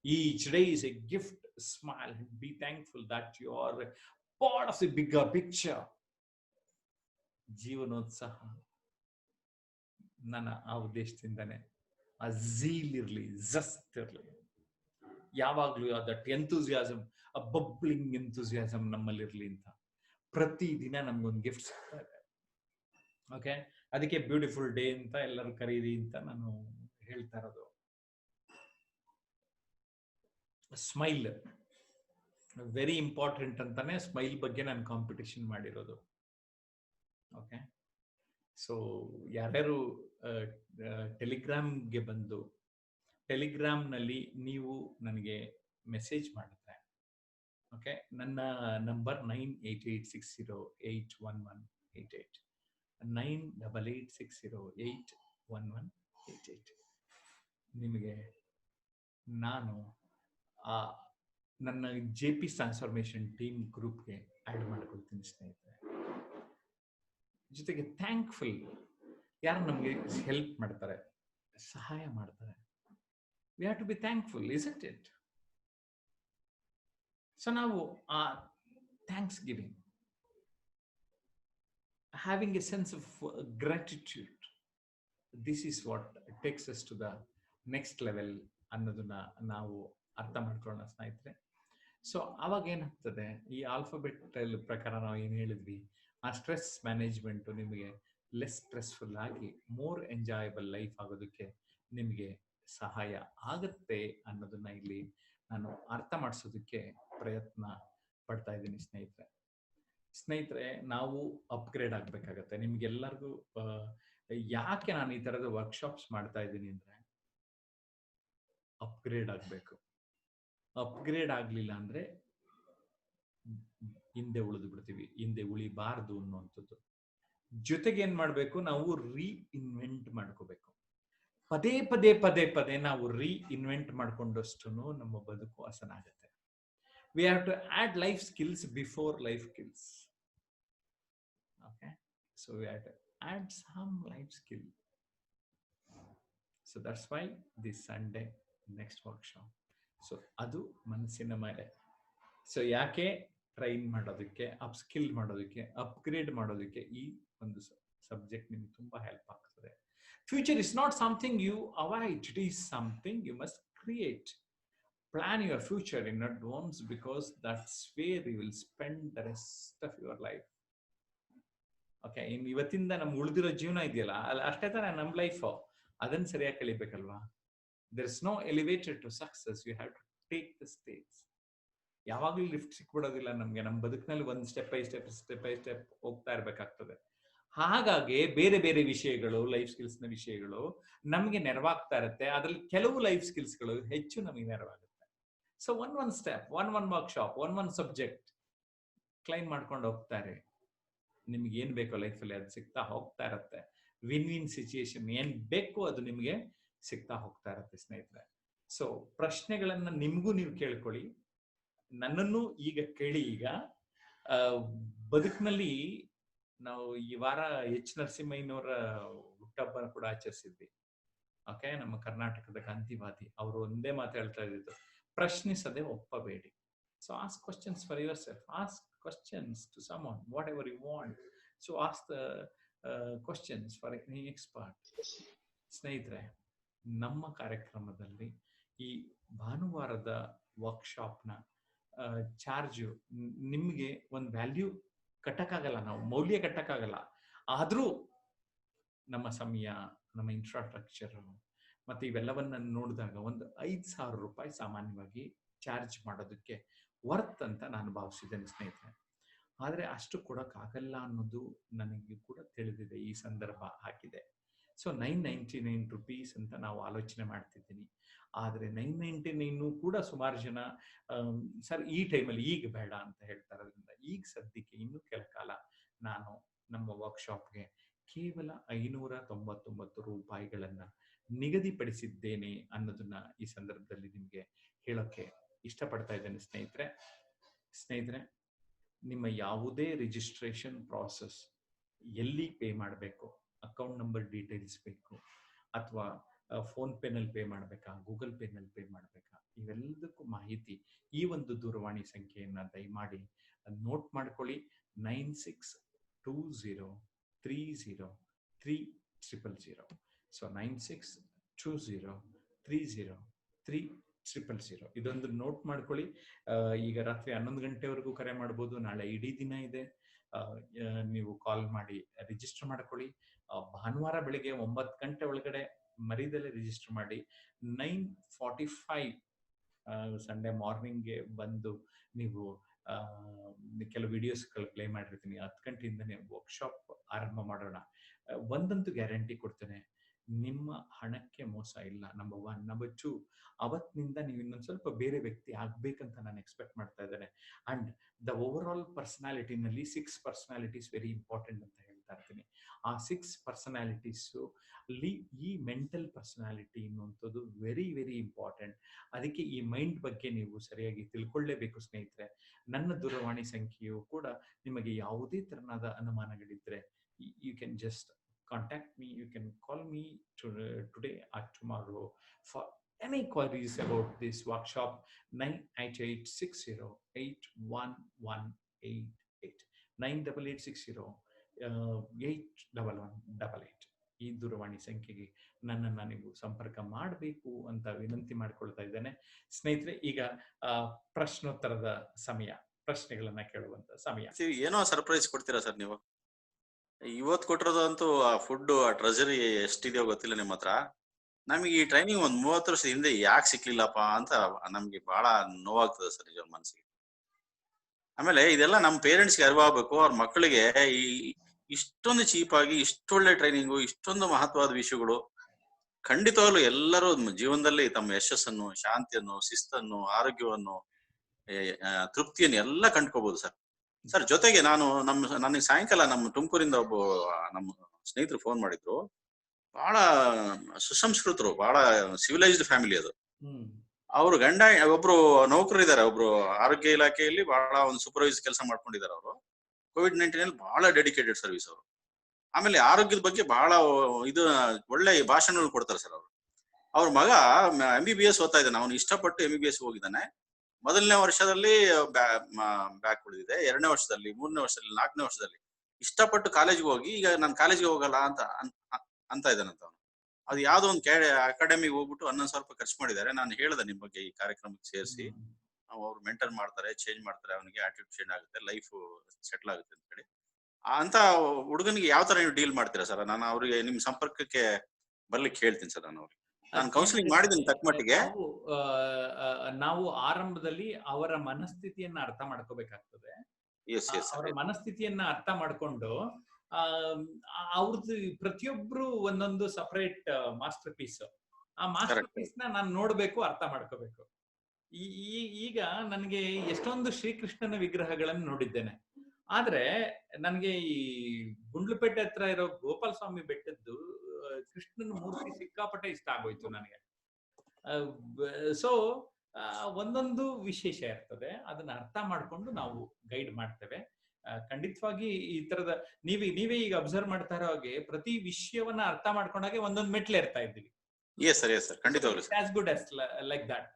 Each day is a gift. Smile and be thankful that you are part of the bigger picture. ಜೀವನೋತ್ಸಾಹ ನನ್ನ ಆ ಉದ್ದೇಶದಿಂದಾನೆ. ಆ zeal ಇರ್ಲಿ, just ಇರ್ಲಿ, ಯಾವಾಗ್ಲೂ that enthusiasm, ಆ ಬಬ್ಲಿಂಗ್ ಎಂಥೂಸಿಯಾಸಮ್ ನಮ್ಮಲ್ಲಿರ್ಲಿ ಅಂತ ಪ್ರತಿ ದಿನ ನಮ್ಗೊಂದು ಗಿಫ್ಟ್ ಸಿಗ್ತಾ ಇದೆ. ಓಕೆ, ಅದಕ್ಕೆ ಬ್ಯೂಟಿಫುಲ್ ಡೇ ಅಂತ ಎಲ್ಲರೂ ಕರೀರಿ ಅಂತ ನಾನು ಹೇಳ್ತಾ ಇರೋದು. ಸ್ಮೈಲ್ ವೆರಿ ಇಂಪಾರ್ಟೆಂಟ್ ಅಂತಾನೆ ಸ್ಮೈಲ್ ಬಗ್ಗೆ ನಾನು ಕಾಂಪಿಟಿಷನ್ ಮಾಡಿರೋದು. ಓಕೆ, ಸೊ ಯಾರ್ಯಾರು ಟೆಲಿಗ್ರಾಮ್ಗೆ ಬಂದು ಟೆಲಿಗ್ರಾಮ್ನಲ್ಲಿ ನೀವು ನನಗೆ ಮೆಸೇಜ್ ಮಾಡಿದ್ರೆ, ಓಕೆ, ನನ್ನ ನಂಬರ್ 9886081188 9886081188. ನಿಮಗೆ ನಾನು ನನ್ನ JP ಟ್ರಾನ್ಸ್ಫಾರ್ಮೇಶನ್ ಟೀಮ್ ಗ್ರೂಪ್ಗೆ ಆ್ಯಡ್ ಮಾಡ್ಕೊಳ್ತೀನಿ ಸ್ನೇಹಿತರೆ. ಜೊತೆಗೆ ಥ್ಯಾಂಕ್ಫುಲ್, ಯಾರು ನಮಗೆ ಹೆಲ್ಪ್ ಮಾಡ್ತಾರೆ, ಸಹಾಯ ಮಾಡ್ತಾರೆ, we have to be thankful, isn't it? So ನಾವು ಆ thanksgiving, having a sense of gratitude, this is what takes us to the next level ಅನ್ನೋದನ್ನ ನಾವು ಅರ್ಥ ಮಾಡ್ಕೊಳ್ಳೋಣ ಸ್ನೇಹಿತರೆ. ಸೊ ಅವಾಗ ಏನಾಗ್ತದೆ, ಈ ಆಲ್ಫಾಬೆಟ್ ಪ್ರಕಾರ ನಾವು ಏನು ಹೇಳಿದ್ವಿ, ಆ ಸ್ಟ್ರೆಸ್ ಮ್ಯಾನೇಜ್ಮೆಂಟು ನಿಮಗೆ ಲೆಸ್ ಸ್ಟ್ರೆಸ್ಫುಲ್ ಆಗಿ ಮೋರ್ ಎಂಜಾಯಬಲ್ ಲೈಫ್ ಆಗೋದಕ್ಕೆ ನಿಮಗೆ ಸಹಾಯ ಆಗುತ್ತೆ ಅನ್ನೋದನ್ನ ಇಲ್ಲಿ ನಾನು ಅರ್ಥ ಮಾಡಿಸೋದಕ್ಕೆ ಪ್ರಯತ್ನ ಪಡ್ತಾ ಇದ್ದೀನಿ ಸ್ನೇಹಿತರೆ. ನಾವು ಅಪ್ಗ್ರೇಡ್ ಆಗ್ಬೇಕಾಗತ್ತೆ. ನಿಮ್ಗೆಲ್ಲರಿಗೂ ಯಾಕೆ ನಾನು ಈ ತರದ ವರ್ಕ್ಶಾಪ್ಸ್ ಮಾಡ್ತಾ ಇದ್ದೀನಿ ಅಂದ್ರೆ, ಅಪ್ಗ್ರೇಡ್ ಆಗ್ಬೇಕು. ಅಪ್ಗ್ರೇಡ್ ಆಗ್ಲಿಲ್ಲ ಅಂದ್ರೆ ಹಿಂದೆ ಉಳಿದು ಬಿಡ್ತೀವಿ, ಹಿಂದೆ ಉಳಿಬಾರ್ದು ಅನ್ನುವಂಥದ್ದು. ಜೊತೆಗೆ ಏನ್ ಮಾಡ್ಬೇಕು, ನಾವು ರೀಇನ್ವೆಂಟ್ ಮಾಡ್ಕೋಬೇಕು. ಪದೇ ಪದೇ ಪದೇ ಪದೇ ನಾವು ರೀಇನ್ವೆಂಟ್ ಮಾಡ್ಕೊಂಡಷ್ಟು ನಮ್ಮ ಬದುಕು ಹಸನಾಗತ್ತೆ. We have to add life skills before life kills. Okay, so we have to add some life skill. So that's why this Sunday next workshop. So adu ಮನಸ್ಸಿನ ಮೇಲೆ. ಸೊ ಯಾಕೆ ಟ್ರೈನ್ ಮಾಡೋದಕ್ಕೆ, ಅಪ್ಸ್ಕಿಲ್ ಮಾಡೋದಕ್ಕೆ, upgrade ಮಾಡೋದಕ್ಕೆ ಈ ಒಂದು subject ನಿಮ್ಗೆ ತುಂಬಾ ಹೆಲ್ಪ್ ಆಗ್ತದೆ. Future is not something you avoid, it is something you must create. Plan your future in advance because that's where you will spend the rest of your life. Okay, ಇನ್ನು ಇವತ್ತಿಂದ ನಮ್ಗೆ ಉಳಿದಿರೋ ಜೀವನ ಇದೆಯಲ್ಲ, ಅಷ್ಟೇ ತರ ನಮ್ಮ ಲೈಫು, ಅದನ್ನ ಸರಿಯಾಗಿ ಕಳಿಬೇಕಲ್ವಾ? There is no elevator to success, you have to take the steps. ಯಾವಾಗಲೂ ಲಿಫ್ಟ್ ಸಿಕ್ಬಿಡೋದಿಲ್ಲ ನಮ್ಗೆ. ನಮ್ಮ ಬದುಕಿನಲ್ಲಿ ಒಂದು ಸ್ಟೆಪ್ ಬೈ ಸ್ಟೆಪ್ ಹೋಗ್ತಾ ಇರ್ಬೇಕಾಗ್ತದೆ. ಹಾಗಾಗಿ ಬೇರೆ ಬೇರೆ ವಿಷಯಗಳು, ಲೈಫ್ ಸ್ಕಿಲ್ಸ್ ನ ವಿಷಯಗಳು ನಮ್ಗೆ ನೆರವಾಗ್ತಾ ಇರುತ್ತೆ. ಅದ್ರಲ್ಲಿ ಕೆಲವು ಲೈಫ್ ಸ್ಕಿಲ್ಸ್ಗಳು ಹೆಚ್ಚು ನಮಗೆ ನೆರವಾಗುತ್ತೆ. So one step, one workshop, one subject claim ಮಾಡ್ಕೊಂಡು ಹೋಗ್ತಾರೆ. ನಿಮ್ಗೆ ಏನ್ ಬೇಕೋ ಲೈಫಲ್ಲಿ ಅದು ಸಿಗ್ತಾ ಹೋಗ್ತಾ ಇರತ್ತೆ. ವಿನ್ ವಿನ್ ಸಿಚುಯೇಷನ್ ಏನ್ ಬೇಕು ಅದು ನಿಮ್ಗೆ ಸಿಗ್ತಾ ಹೋಗ್ತಾ ಇರತ್ತೆ ಸ್ನೇಹಿತರೆ. ಸೊ ಪ್ರಶ್ನೆಗಳನ್ನ ನಿಮ್ಗೂ ನೀವು ಕೇಳ್ಕೊಳ್ಳಿ, ನನ್ನನ್ನು ಈಗ ಕೇಳಿ. ಈಗ ಬದುಕಿನಲ್ಲಿ ನಾವು ಈ ವಾರ H. ನರಸಿಂಹಯ್ಯನವರ ಹುಟ್ಟಹಬ್ಬ ಕೂಡ ಆಚರಿಸಿದ್ವಿ. ಓಕೆ, ನಮ್ಮ ಕರ್ನಾಟಕದ ಗಾಂಧಿವಾದಿ. ಅವರು ಒಂದೇ ಮಾತು ಹೇಳ್ತಾ ಇದ್ದಿದ್ದು, ಪ್ರಶ್ನಿಸದೆ ಒಪ್ಪಬೇಡಿ. So ask questions for yourself, ask questions to someone, whatever you want. So ask the questions for any expert. ಸ್ನೇಹಿತರೆ, ನಮ್ಮ ಕಾರ್ಯಕ್ರಮದಲ್ಲಿ ಈ ಭಾನುವಾರದ ವರ್ಕ್ಶಾಪ್ನ ಚಾರ್ಜು ನಿಮಗೆ ಒಂದು ವ್ಯಾಲ್ಯೂ ಕಟ್ಟಕ್ಕಾಗಲ್ಲ, ನಾವು ಮೌಲ್ಯ ಕಟ್ಟಕ್ಕಾಗಲ್ಲ. ಆದರೂ ನಮ್ಮ ಸಮಯ, ನಮ್ಮ ಇನ್ಫ್ರಾಸ್ಟ್ರಕ್ಚರ್ ಮತ್ತೆ ಇವೆಲ್ಲವನ್ನ ನೋಡಿದಾಗ ಒಂದು 5,000 ರೂಪಾಯಿ ಸಾಮಾನ್ಯವಾಗಿ ಚಾರ್ಜ್ ಮಾಡೋದಕ್ಕೆ ವರ್ತ್ ಅಂತ ನಾನು ಭಾವಿಸಿದ್ದೇನೆ ಸ್ನೇಹಿತರೆ. ಆದರೆ ಅಷ್ಟು ಕೊಡೋಕ್ಕಾಗಲ್ಲ ಅನ್ನೋದು ನನಗೆ ಕೂಡ ತಿಳಿದಿದೆ, ಈ ಸಂದರ್ಭ ಆಗಿದೆ. ಸೊ 999 rupees ಅಂತ ನಾವು ಆಲೋಚನೆ ಮಾಡ್ತಿದ್ದೀನಿ. ಆದರೆ 999 ಕೂಡ ಸುಮಾರು ಜನ ಸರ್ ಈ ಟೈಮಲ್ಲಿ ಈಗ ಬೇಡ ಅಂತ ಹೇಳ್ತಾರೋದ್ರಿಂದ ಈಗ ಸದ್ಯಕ್ಕೆ ಇನ್ನೂ ಕೆಲ ಕಾಲ ನಾನು ನಮ್ಮ ವರ್ಕ್ಶಾಪ್ಗೆ ಕೇವಲ 599 ರೂಪಾಯಿಗಳನ್ನು ನಿಗದಿಪಡಿಸಿದ್ದೇನೆ ಅನ್ನೋದನ್ನ ಈ ಸಂದರ್ಭದಲ್ಲಿ ನಿಮಗೆ ಹೇಳೋಕ್ಕೆ ಇಷ್ಟಪಡ್ತಾ ಇದ್ದೇನೆ ಸ್ನೇಹಿತರೆ. ನಿಮ್ಮ ಯಾವುದೇ ರಿಜಿಸ್ಟ್ರೇಷನ್ ಪ್ರಾಸೆಸ್ ಎಲ್ಲಿ ಪೇ ಮಾಡಬೇಕು, ಅಕೌಂಟ್ ನಂಬರ್ ಡೀಟೇಲ್ಸ್ ಬೇಕು ಅಥವಾ ಫೋನ್ ಪೇನಲ್ಲಿ ಪೇ ಮಾಡಬೇಕಾ, ಗೂಗಲ್ ಪೇನಲ್ಲಿ ಪೇ ಮಾಡಬೇಕಾ, ಇವೆಲ್ಲದಕ್ಕೂ ಮಾಹಿತಿ ಈ ಒಂದು ದೂರವಾಣಿ ಸಂಖ್ಯೆಯನ್ನು ದಯಮಾಡಿ ನೋಟ್ ಮಾಡ್ಕೊಳ್ಳಿ. 9620303000. ಸೊ 9620303000 ಇದೊಂದು ನೋಟ್ ಮಾಡ್ಕೊಳ್ಳಿ. ಈಗ ರಾತ್ರಿ 11 ಗಂಟೆವರೆಗೂ ಕರೆ ಮಾಡ್ಬೋದು. ನಾಳೆ ಇಡೀ ದಿನ ಇದೆ. ನೀವು ಕಾಲ್ ಮಾಡಿ ರಿಜಿಸ್ಟರ್ ಮಾಡ್ಕೊಳ್ಳಿ. ಭಾನುವಾರ ಬೆಳಿಗ್ಗೆ 9 ಗಂಟೆ ಒಳಗಡೆ ಮರಿದಲ್ಲೇ ರಿಜಿಸ್ಟರ್ ಮಾಡಿ. 9:45 ಸಂಡೇ ಮಾರ್ನಿಂಗ್ಗೆ ಬಂದು ನೀವು ಕೆಲವು ವಿಡಿಯೋಸ್ಗಳು ಪ್ಲೇ ಮಾಡಿರ್ತೀನಿ. 10 ಗಂಟೆಯಿಂದನೇ ವರ್ಕ್ಶಾಪ್ ಆರಂಭ ಮಾಡೋಣ. ಒಂದಂತೂ ಗ್ಯಾರಂಟಿ ಕೊಡ್ತೇನೆ, ನಿಮ್ಮ ಹಣಕ್ಕೆ ಮೋಸ ಇಲ್ಲ. ನಂಬರ್ 1. ನಂಬರ್ 2, ಅವತ್ತಿನಿಂದ ನೀವು ಇನ್ನೊಂದು ಸ್ವಲ್ಪ ಬೇರೆ ವ್ಯಕ್ತಿ ಆಗ್ಬೇಕಂತ ನಾನು ಎಕ್ಸ್ಪೆಕ್ಟ್ ಮಾಡ್ತಾ ಇದ್ದೇನೆ. ಅಂಡ್ ದ ಓವರ್ ಆಲ್ ಪರ್ಸನಾಲಿಟಿನಲ್ಲಿ 6 ಪರ್ಸನಾಲಿಟೀಸ್ ವೆರಿ ಇಂಪಾರ್ಟೆಂಟ್ ಅಂತ ಹೇಳ್ತಾ ಇರ್ತೀನಿ. ಆ 6 ಪರ್ಸನಾಲಿಟೀಸು ಅಲ್ಲಿ ಈ ಮೆಂಟಲ್ ಪರ್ಸನಾಲಿಟಿ ಅನ್ನುವಂಥದ್ದು ವೆರಿ ವೆರಿ ಇಂಪಾರ್ಟೆಂಟ್. ಅದಕ್ಕೆ ಈ ಮೈಂಡ್ ಬಗ್ಗೆ ನೀವು ಸರಿಯಾಗಿ ತಿಳ್ಕೊಳ್ಳೇಬೇಕು ಸ್ನೇಹಿತರೆ. ನನ್ನ ದೂರವಾಣಿ ಸಂಖ್ಯೆಯು ಕೂಡ ನಿಮಗೆ ಯಾವುದೇ ತರನಾದ ಅನುಮಾನಗಳಿದ್ರೆ you can just contact me. You can call me today or tomorrow for any queries about this workshop. 98860811188 98860811188 ಈ ದೂರವಾಣಿ ಸಂಖ್ಯೆಗೆ ನನ್ನನ್ನು ನೀವು ಸಂಪರ್ಕ ಮಾಡಬೇಕು ಅಂತ ವಿನಂತಿ ಮಾಡ್ಕೊಳ್ತಾ ಇದ್ದೇನೆ ಸ್ನೇಹಿತರೆ. ಈಗ ಪ್ರಶ್ನೋತ್ತರದ ಸಮಯ, ಪ್ರಶ್ನೆಗಳನ್ನ ಕೇಳುವಂತ ಸಮಯ. ಏನೋ ಸರ್ಪ್ರೈಸ್ ಕೊಡ್ತೀರಾ ಸರ್ ನೀವು? ಇವತ್ತು ಕೊಟ್ಟಿರೋದಂತೂ ಆ ಫುಡ್ ಆ ಟ್ರೆಜರಿ ಎಷ್ಟಿದೆಯೋ ಗೊತ್ತಿಲ್ಲ ನಿಮ್ಮ ಹತ್ರ. ನಮಗೆ ಈ ಟ್ರೈನಿಂಗ್ 30 ವರ್ಷದ ಹಿಂದೆ ಯಾಕೆ ಸಿಕ್ಲಿಲ್ಲಪ್ಪ ಅಂತ ನಮ್ಗೆ ಬಹಳ ನೋವಾಗ್ತದೆ ಸರ್ ನಿಜ ಮನಸ್ಸಿಗೆ. ಆಮೇಲೆ ಇದೆಲ್ಲ ನಮ್ಮ ಪೇರೆಂಟ್ಸ್ಗೆ ಅರಿವಾಗಬೇಕು. ಅವ್ರ ಮಕ್ಕಳಿಗೆ ಈ ಇಷ್ಟೊಂದು ಚೀಪ್ ಆಗಿ ಇಷ್ಟೊಳ್ಳೆ ಟ್ರೈನಿಂಗು, ಇಷ್ಟೊಂದು ಮಹತ್ವವಾದ ವಿಷಯಗಳು ಖಂಡಿತವಾಗ್ಲೂ ಎಲ್ಲರೂ ಜೀವನದಲ್ಲಿ ತಮ್ಮ ಯಶಸ್ಸನ್ನು, ಶಾಂತಿಯನ್ನು, ಶಿಸ್ತನ್ನು, ಆರೋಗ್ಯವನ್ನು, ತೃಪ್ತಿಯನ್ನು ಎಲ್ಲ ಕಂಡ್ಕೋಬಹುದು ಸರ್. ಸರ್ ಜೊತೆಗೆ ನನಗೆ ಸಾಯಂಕಾಲ ನಮ್ಮ ತುಮಕೂರಿಂದ ನಮ್ಮ ಸ್ನೇಹಿತರು ಫೋನ್ ಮಾಡಿದ್ರು. ಬಹಳ ಸುಸಂಸ್ಕೃತರು, ಬಹಳ ಸಿವಿಲೈಸ್ಡ್ ಫ್ಯಾಮಿಲಿ ಅದು. ಅವರು ಗಂಡ ಒಬ್ರು ನೌಕರರಿದ್ದಾರೆ, ಒಬ್ರು ಆರೋಗ್ಯ ಇಲಾಖೆಯಲ್ಲಿ ಬಹಳ ಒಂದು ಸೂಪರ್ವೈಸ್ ಕೆಲಸ ಮಾಡ್ಕೊಂಡಿದ್ದಾರೆ. ಅವರು COVID-19 ಬಹಳ ಡೆಡಿಕೇಟೆಡ್ ಸರ್ವಿಸ್ ಅವರು. ಆಮೇಲೆ ಆರೋಗ್ಯದ ಬಗ್ಗೆ ಬಹಳ ಒಳ್ಳೆ ಭಾಷಣಗಳು ಕೊಡ್ತಾರೆ ಸರ್ ಅವರು. ಅವ್ರ ಮಗ MBBS ಓದ್ತಾ ಇದ್ದಾನೆ. ಅವನು ಇಷ್ಟಪಟ್ಟು MBBS ಹೋಗಿದ್ದಾನೆ. ಮೊದಲನೇ ವರ್ಷದಲ್ಲಿ ಬ್ಯಾಕ್ ಉಳಿದಿದೆ, 2ನೇ ವರ್ಷದಲ್ಲಿ, 3ನೇ ವರ್ಷದಲ್ಲಿ, 4ನೇ ವರ್ಷದಲ್ಲಿ ಇಷ್ಟಪಟ್ಟು ಕಾಲೇಜ್ಗೆ ಹೋಗಿ ಈಗ ನಾನು ಕಾಲೇಜ್ಗೆ ಹೋಗಲ್ಲ ಅಂತ ಇದ್ದಾನಂತ ಅವನು. ಅದು ಯಾವ್ದೋ ಒಂದು ಅಕಾಡೆಮಿಗೆ ಹೋಗ್ಬಿಟ್ಟು 11,000 ರೂಪಾಯಿ ಖರ್ಚು ಮಾಡಿದ್ದಾರೆ. ನಾನು ಹೇಳಿದೆ ನಿಮ್ ಬಗ್ಗೆ ಈ ಕಾರ್ಯಕ್ರಮಕ್ಕೆ ಸೇರಿಸಿ ಅವ್ರು ಮೆಂಟರ್ ಮಾಡ್ತಾರೆ, ಚೇಂಜ್ ಮಾಡ್ತಾರೆ, ಅವನಿಗೆ ಆಟಿಟ್ಯೂಡ್ ಚೇಂಜ್ ಆಗುತ್ತೆ, ಲೈಫ್ ಸೆಟ್ಲ್ ಆಗುತ್ತೆ ಅಂತ ಹೇಳಿ. ಅಂತ ಹುಡುಗನಿಗೆ ಯಾವ ತರ ನೀವು ಡೀಲ್ ಮಾಡ್ತೀರಾ ಸರ್? ನಾನು ಅವ್ರಿಗೆ ನಿಮ್ ಸಂಪರ್ಕಕ್ಕೆ ಬರ್ಲಿಕ್ಕೆ ಹೇಳ್ತೀನಿ ಸರ್. ನಾನು ಕೌನ್ಸಿಲಿಂಗ್ ಮಾಡಿದ್ದೀನಿ ತಕ್ಕ ಮಟ್ಟಿಗೆ. ನಾವು ಆರಂಭದಲ್ಲಿ ಅವರ ಮನಸ್ಥಿತಿಯನ್ನ ಅರ್ಥ ಮಾಡ್ಕೋಬೇಕಾಗ್ತದೆ. ಅವರ ಮನಸ್ಥಿತಿಯನ್ನ ಅರ್ಥ ಮಾಡ್ಕೊಂಡು ಅವ್ರದ್ದು ಪ್ರತಿಯೊಬ್ರು ಒಂದೊಂದು ಸಪರೇಟ್ ಮಾಸ್ಟರ್ ಪೀಸ್. ಆ ಮಾಸ್ಟರ್ ಪೀಸ್ ನಾನು ನೋಡ್ಬೇಕು, ಅರ್ಥ ಮಾಡ್ಕೋಬೇಕು. ಈಗ ನನಗೆ ಎಷ್ಟೊಂದು ಶ್ರೀಕೃಷ್ಣನ ವಿಗ್ರಹಗಳನ್ನು ನೋಡಿದ್ದೇನೆ. ಆದ್ರೆ ನನ್ಗೆ ಈ ಗುಂಡ್ಲುಪೇಟೆ ಹತ್ರ ಇರೋ ಗೋಪಾಲ ಸ್ವಾಮಿ ಬೆಟ್ಟದ್ದು ಕೃಷ್ಣನ ಮೂರ್ತಿ ಸಿಕ್ಕಾಪಟ್ಟೆ ಇಷ್ಟ ಆಗೋಯ್ತು ನನಗೆ. ಸೊ ಒಂದೊಂದು ವಿಶೇಷ ಇರ್ತದೆ, ಅದನ್ನ ಅರ್ಥ ಮಾಡ್ಕೊಂಡು ನಾವು ಗೈಡ್ ಮಾಡ್ತೇವೆ. ಖಂಡಿತವಾಗಿ ಈ ತರದ ನೀವೇ ಈಗ ಅಬ್ಸರ್ವ್ ಮಾಡ್ತಾ ಇರೋ ಹಾಗೆ ಪ್ರತಿ ವಿಷಯವನ್ನ ಅರ್ಥ ಮಾಡ್ಕೊಂಡಾಗೆ ಒಂದೊಂದು ಮೆಟ್ಲೆ ಇರ್ತಾ ಇದ್ದೀವಿ. As good as like that.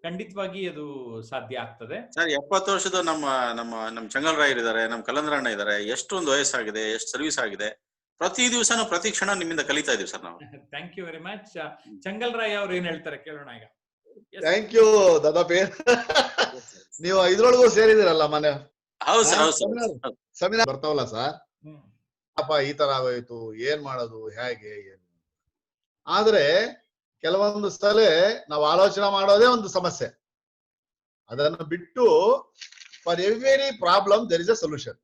ಖಂಡಿತವಾಗಿ ಅದು ಸಾಧ್ಯ ಆಗ್ತದೆ ಸರ್. 70 ವರ್ಷದ ನಮ್ಮ ಚಂಗಲ್ ರಾಯರ್ ಇದಾರೆ, ನಮ್ಮ ಕಲಂದ್ರಣ್ಣ ಇದಾರೆ. ಎಷ್ಟೊಂದು ವಯಸ್ಸಾಗಿದೆ, ಎಷ್ಟು ಸರ್ವಿಸ್ ಆಗಿದೆ. ಪ್ರತಿ ದಿವಸನೂ ಪ್ರತಿ ಕ್ಷಣ ನಿಮ್ಮಿಂದ ಕಲಿತಾ ಇದೀವಿ ಸರ್ ನಾವು. Thank you very much. Changal Rai ಅವ್ರು ಏನ್ ಹೇಳ್ತಾರೆ ಕೇಳೋಣ ಈಗ. ಥ್ಯಾಂಕ್ ಯು ದಾದಾಪಿ. ನೀವು ಇದ್ರೊಳಗೂ ಸೇರಿದಿರಲ್ಲ ಮನೆ. ಹೌದು ಸರ್, ಸೆಮಿನಾರ್ ಬರ್ತಾವಲ್ಲ ಸರ್. ಅಪ್ಪ ಈ ತರ ಆಗೋಯ್ತು, ಏನ್ ಮಾಡೋದು, ಹೇಗೆ ಏನು. ಆದ್ರೆ ಕೆಲವೊಂದು ಸಲ ನಾವು ಆಲೋಚನೆ ಮಾಡೋದೇ ಒಂದು ಸಮಸ್ಯೆ. ಅದನ್ನು ಬಿಟ್ಟು for every problem there is a solution.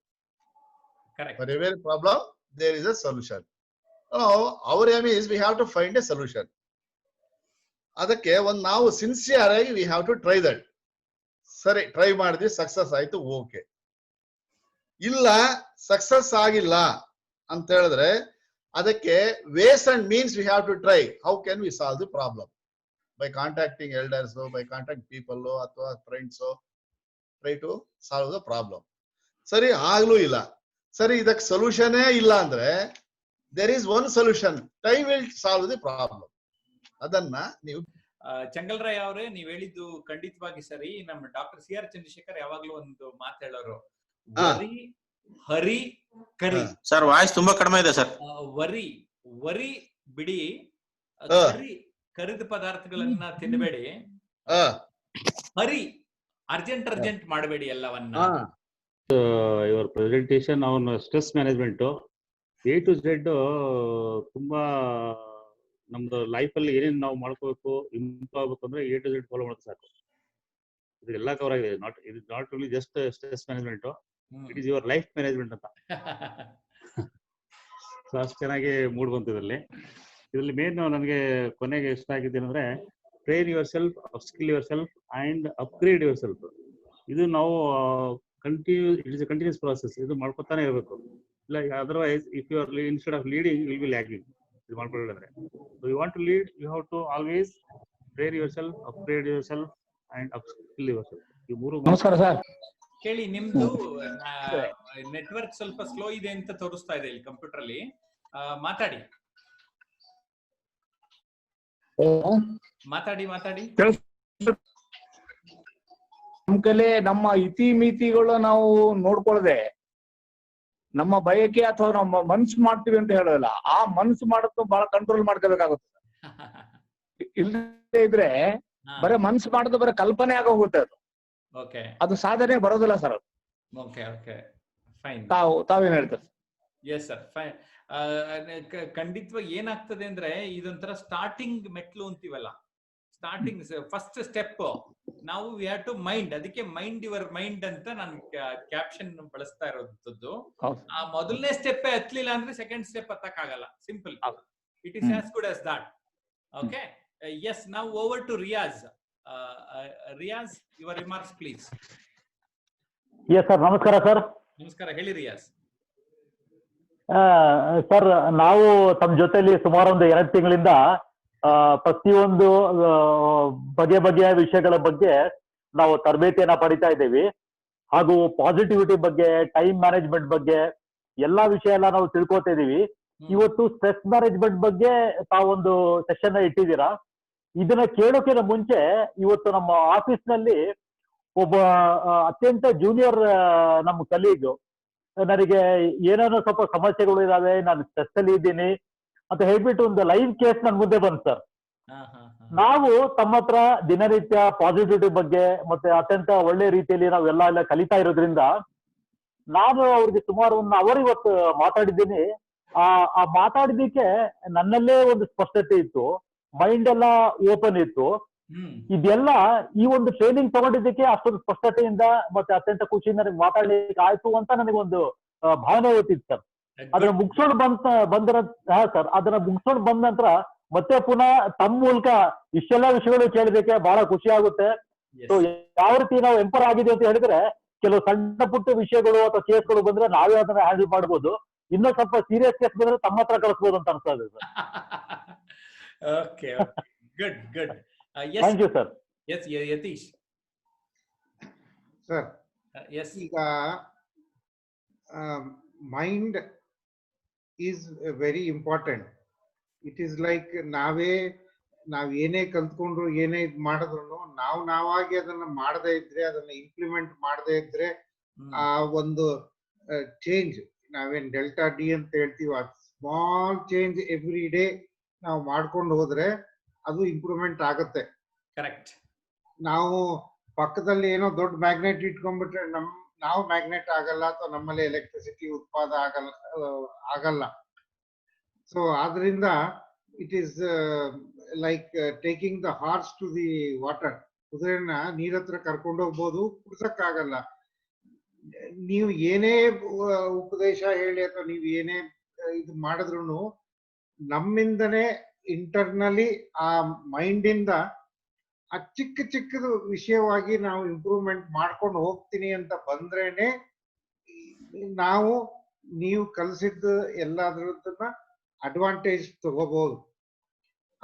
For every problem there is a solution. our aim is we have to find a solution. ಅದಕ್ಕೆ ನಾವು ಸಿನ್ಸಿಯರ್ ಆಗಿ we have to try that. ಸರಿ, ಟ್ರೈ ಮಾಡಿದ್ವಿ, ಸಕ್ಸಸ್ ಆಯ್ತು, okay. ಇಲ್ಲ success ಆಗಿಲ್ಲ ಅಂತ ಹೇಳಿದ್ರೆ ಅದಕ್ಕೆ ways and means we have to try. How can we solve the problem? By contacting elders, by contact people ಅಥವಾ friends, try to solve the problem. ಸರಿ, ಆಗ್ಲೂ ಇಲ್ಲ, ಸರಿ ಇದಕ್ಕೆ ಸೊಲ್ಯೂಷನೇ ಇಲ್ಲ ಅಂದ್ರೆ there is one solution, time will solve the problem. ಅದನ್ನ ನೀವು ಚಂಗಲ್ರಾಯ್ ಅವರೇ ನೀವ್ ಹೇಳಿದ್ದು ಖಂಡಿತವಾಗಿ ಸರಿ. ನಮ್ಮ ಡಾಕ್ಟರ್ ಸಿ ಆರ್ ಚಂದ್ರಶೇಖರ್ ಯಾವಾಗ್ಲೂ ಒಂದು ಮಾತು ಹೇಳೋರು, ವರಿ ಹರಿ ಕರಿ. ಸರ್ ವಾಯ್ಸ್ ತುಂಬಾ ಕಡಿಮೆ ಇದೆ ಸರ್. ವರಿ ಬಿಡಿ, ಕರಿದ ಪದಾರ್ಥಗಳನ್ನ ತಿನ್ನಬೇಡಿ, ಹರಿ ಅರ್ಜೆಂಟ್ ಮಾಡಬೇಡಿ ಎಲ್ಲವನ್ನ. Your presentation on stress management A to Z ತುಂಬಾ ನಮ್ದು ಲೈಫ್ ಅಲ್ಲಿ ಏನೇನು ನಾವು ಮಾಡ್ಕೋಬೇಕು, ಇಂಪ್ರೂವ್ ಆಗ್ಬೇಕು ಅಂದ್ರೆ A to Z ಫಾಲೋ ಮಾಡೋದು ಸಾಕು. ಇದು ಎಲ್ಲ ಕವರ್ ಆಗಿದೆ. It is not only just stress management, it is your life management ಅಂತ. ಸೊ ಅಷ್ಟು ಚೆನ್ನಾಗಿ ಮೂಡ್ ಬಂತು ಇದರಲ್ಲಿ ಮೇನ್ ನನಗೆ ಕೊನೆಗೆ ಇಷ್ಟ ಆಗಿದ್ದೇನೆ ಅಂದ್ರೆ train yourself, upskill yourself and upgrade yourself. ಇದು ನಾವು it is a continuous process. ಇದು ಮಾಡ್ಕೊತಾನೆ ಇರಬೇಕು. ಇಲ್ಲ otherwise if you are instead of leading you will be lagging. ಇದು ಮಾಡ್ಕೊಳ್ಳಿದ್ರೆ so you want to lead, you have to always train yourself, upgrade yourself and upskill yourself. ಈ ಮೂರು. ನಮಸ್ಕಾರ sir. ಕೇಳಿ, ನಿಮ್ದು network ಸ್ವಲ್ಪ slow ಇದೆ ಅಂತ ತೋರಿಸ್ತಾ ಇದೆ ಇಲ್ಲಿ ಕಂಪ್ಯೂಟರ್ ಅಲ್ಲಿ. ಮಾತಾಡಿ. ನಮ್ ಕಲೆ ನಮ್ಮ ಇತಿ ಮಿತಿಗಳು ನಾವು ನೋಡ್ಕೊಳ್ಳದೆ ನಮ್ಮ ಬಯಕೆ ಅಥವಾ ನಮ್ಮ ಮನ್ಸು ಮಾಡ್ತೀವಿ ಅಂತ ಹೇಳೋದಿಲ್ಲ, ಆ ಮನ್ಸು ಮಾಡೋದು ಬಹಳ ಕಂಟ್ರೋಲ್ ಮಾಡ್ಕೋಬೇಕಾಗುತ್ತೆ. ಇಲ್ಲದೆ ಇದ್ರೆ ಬರೀ ಮನ್ಸು ಮಾಡೋದು ಬರೀ ಕಲ್ಪನೆ ಆಗೋಗುತ್ತೆ. ಅದು ಸಾಧನೆ ಬರೋದಿಲ್ಲ ಸರ್. ತಾವೇನ್ ಹೇಳ್ತಾರೆ? Yes sir, fine. ಖಂಡಿತವಾಗಿ ಏನಾಗ್ತದೆ ಅಂದ್ರೆ ಇದೊಂಥರ ಸ್ಟಾರ್ಟಿಂಗ್ ಮೆಟ್ಲು ಅಂತೀವಲ್ಲ, ಸ್ಟಾರ್ಟಿಂಗ್ ಫಸ್ಟ್ ಸ್ಟೆಪ್ ನಾವು ವಿ ಹ್ಯಾವ್ ಟು ಮೈಂಡ್. ಅದಕ್ಕೆ ಮೈಂಡ್ ಯುವರ್ ಮೈಂಡ್ ಅಂತ ನಾನು ಕ್ಯಾಪ್ಷನ್ ಬಳಸ್ತಾ ಇರೋದು. ಆ ಮೊದಲನೇ ಸ್ಟೆಪ್ ಹತ್ಲಿಲ್ಲ ಅಂದ್ರೆ ಸೆಕೆಂಡ್ ಸ್ಟೆಪ್ ಹತ್ತಕ್ಕಾಗಲ್ಲ. Simple, it is as good as that. Okay, yes, now over to Riyaz. Riyaz, your remarks please. Yes sir, ನಮಸ್ಕಾರ ಸರ್. ನಮಸ್ಕಾರ, ಹೇಳಿ ರಿಯಾಜ್. ಸರ್, ನಾವು ತಮ್ಮ ಜೊತೆಲಿ ಸುಮಾರು ಒಂದು 2 ತಿಂಗಳಿಂದ ಪ್ರತಿಯೊಂದು ಬಗೆಯ ವಿಷಯಗಳ ಬಗ್ಗೆ ನಾವು ತರಬೇತಿಯನ್ನ ಪಡಿತಾ ಇದ್ದೀವಿ. ಹಾಗೂ ಪಾಸಿಟಿವಿಟಿ ಬಗ್ಗೆ, ಟೈಮ್ ಮ್ಯಾನೇಜ್ಮೆಂಟ್ ಬಗ್ಗೆ ಎಲ್ಲಾ ವಿಷಯ ಎಲ್ಲ ನಾವು ತಿಳ್ಕೊತಾ ಇದೀವಿ. ಇವತ್ತು ಸ್ಟ್ರೆಸ್ ಮ್ಯಾನೇಜ್ಮೆಂಟ್ ಬಗ್ಗೆ ತಾವೊಂದು ಸೆಷನ್ ಇಟ್ಟಿದ್ದೀರಾ. ಇದನ್ನ ಕೇಳೋಕಿನ ಮುಂಚೆ ಇವತ್ತು ನಮ್ಮ ಆಫೀಸ್ ನಲ್ಲಿ ಒಬ್ಬ ಅತ್ಯಂತ ಜೂನಿಯರ್ ನಮ್ಮ ಕಲೀಗ್ ನನಗೆ ಏನೇನೋ ಸ್ವಲ್ಪ ಸಮಸ್ಯೆಗಳು ಇದಾವೆ, ನಾನು ಸ್ಟ್ರೆಸ್ ಅಲ್ಲಿ ಇದ್ದೀನಿ ಅಂತ ಹೇಳ್ಬಿಟ್ಟು ಒಂದು ಲೈವ್ ಕೇಸ್ ನನ್ನ ಮುಂದೆ ಬಂತು ಸರ್. ನಾವು ತಮ್ಮ ಹತ್ರ ದಿನನಿತ್ಯ ಪಾಸಿಟಿವಿಟಿ ಬಗ್ಗೆ ಮತ್ತೆ ಅತ್ಯಂತ ಒಳ್ಳೆ ರೀತಿಯಲ್ಲಿ ನಾವೆಲ್ಲ ಕಲಿತಾ ಇರೋದ್ರಿಂದ ನಾನು ಅವ್ರಿಗೆ ಸುಮಾರು 1 ಅವರ್ ಇವತ್ತು ಮಾತಾಡಿದ್ದೀನಿ. ಆ ಮಾತಾಡಿದ್ದಕ್ಕೆ ನನ್ನಲ್ಲೇ ಒಂದು ಸ್ಪಷ್ಟತೆ ಇತ್ತು, ಮೈಂಡ್ ಎಲ್ಲ ಓಪನ್ ಇತ್ತು. ಇದೆಲ್ಲ ಈ ಒಂದು ಟ್ರೈನಿಂಗ್ ತಗೊಂಡಿದ್ದಕ್ಕೆ ಅಷ್ಟೊಂದು ಸ್ಪಷ್ಟತೆಯಿಂದ ಮತ್ತೆ ಅತ್ಯಂತ ಖುಷಿಯಿಂದ ನನಗೆ ಮಾತಾಡ್ಲಿಕ್ಕೆ ಆಯ್ತು ಅಂತ ನನಗೊಂದು ಭಾವನೆ ಗೊತ್ತಿತ್ತು ಸರ್. ಅದನ್ನ ಮುಗಿಸೋಣ ಸರ್, ಅದನ್ನ ಮುಗಿಸೋಣ ಬಂದ ನಂತರ ಮತ್ತೆ ಪುನಃ ತಮ್ಮ ಮೂಲಕ ಇಷ್ಟೆಲ್ಲ ವಿಷಯಗಳು ಕೇಳೋದಕ್ಕೆ ಬಹಳ ಖುಷಿ ಆಗುತ್ತೆ. ಸೊ ಯಾವ ರೀತಿ ನಾವು ಎಂಪರ್ ಆಗಿದೆ ಅಂತ ಹೇಳಿದ್ರೆ, ಕೆಲವು ಸಣ್ಣ ಪುಟ್ಟ ವಿಷಯಗಳು ಅಥವಾ ಕೇಸ್ಗಳು ಬಂದ್ರೆ ನಾವೇ ಅದನ್ನ ಹ್ಯಾಂಡಲ್ ಮಾಡ್ಬೋದು. ಇನ್ನೂ ಸ್ವಲ್ಪ ಸೀರಿಯಸ್ ಕೇಸ್ ಬಂದ್ರೆ ತಮ್ಮ ಹತ್ರ ಕಳಿಸ್ಬೋದು ಅಂತ ಅನ್ಸ್ತಾ ಇದೆ sir. Okay, good. Thank you sir. Yes, Yatish sir. Yes, ಈಗ mind is very important. It is like ನಾವ್ ಏನೇ ಕಲ್ತ್ಕೊಂಡ್ರು, ಏನೇ ಇದ್ ಮಾಡಿದ್ರು ನಾವಾಗಿ ಅದನ್ನ ಮಾಡದೇ ಇದ್ರೆ, ಅದನ್ನ ಇಂಪ್ಲಿಮೆಂಟ್ ಮಾಡದೇ ಇದ್ರೆ, ಆ ಒಂದು ಚೇಂಜ್ ನಾವೇನ್ ಡೆಲ್ಟಾ ಡಿ ಅಂತ ಹೇಳ್ತೀವಿ, ಆ ಸ್ಮಾಲ್ ಚೇಂಜ್ ಎವ್ರಿ ಡೇ ನಾವು ಮಾಡ್ಕೊಂಡು ಹೋದ್ರೆ ಅದು ಇಂಪ್ರೂವ್ಮೆಂಟ್ ಆಗುತ್ತೆ. ಕರೆಕ್ಟ್. ನಾವು ಪಕ್ಕದಲ್ಲಿ ಏನೋ ದೊಡ್ಡ ಮ್ಯಾಗ್ನೆಟ್ ಇಟ್ಕೊಂಡ್ಬಿಟ್ರೆ ನಾವು ಮ್ಯಾಗ್ನೆಟ್ ಆಗಲ್ಲ, ಅಥವಾ ನಮ್ಮಲ್ಲಿ ಎಲೆಕ್ಟ್ರಿಸಿಟಿ ಉತ್ಪಾದ ಆಗಲ್ಲ. ಸೊ ಆದ್ರಿಂದ it is like taking the horse to the water. ಕುದುರೆನ ನೀರ್ ಹತ್ರ ಕರ್ಕೊಂಡು ಹೋಗ್ಬೋದು, ಕುಡ್ಸಕ್ಕಾಗಲ್ಲ. ನೀವು ಏನೇ ಉಪದೇಶ ಹೇಳಿ ಅಥವಾ ನೀವು ಏನೇ ಇದು ಮಾಡಿದ್ರು ನಮ್ಮಿಂದನೇ ಇಂಟರ್ನಲಿ ಆ ಮೈಂಡ್ ಇಂದ ಆ ಚಿಕ್ಕ ಚಿಕ್ಕದು ವಿಷಯವಾಗಿ ನಾವು ಇಂಪ್ರೂವ್ಮೆಂಟ್ ಮಾಡ್ಕೊಂಡು ಹೋಗ್ತೀನಿ ಅಂತ ಬಂದ್ರೇನೆ ನಾವು ನೀವು ಕಲಿಸಿದ್ದು ಎಲ್ಲದನ್ನ ಅಡ್ವಾಂಟೇಜ್ ತಗೋಬಹುದು.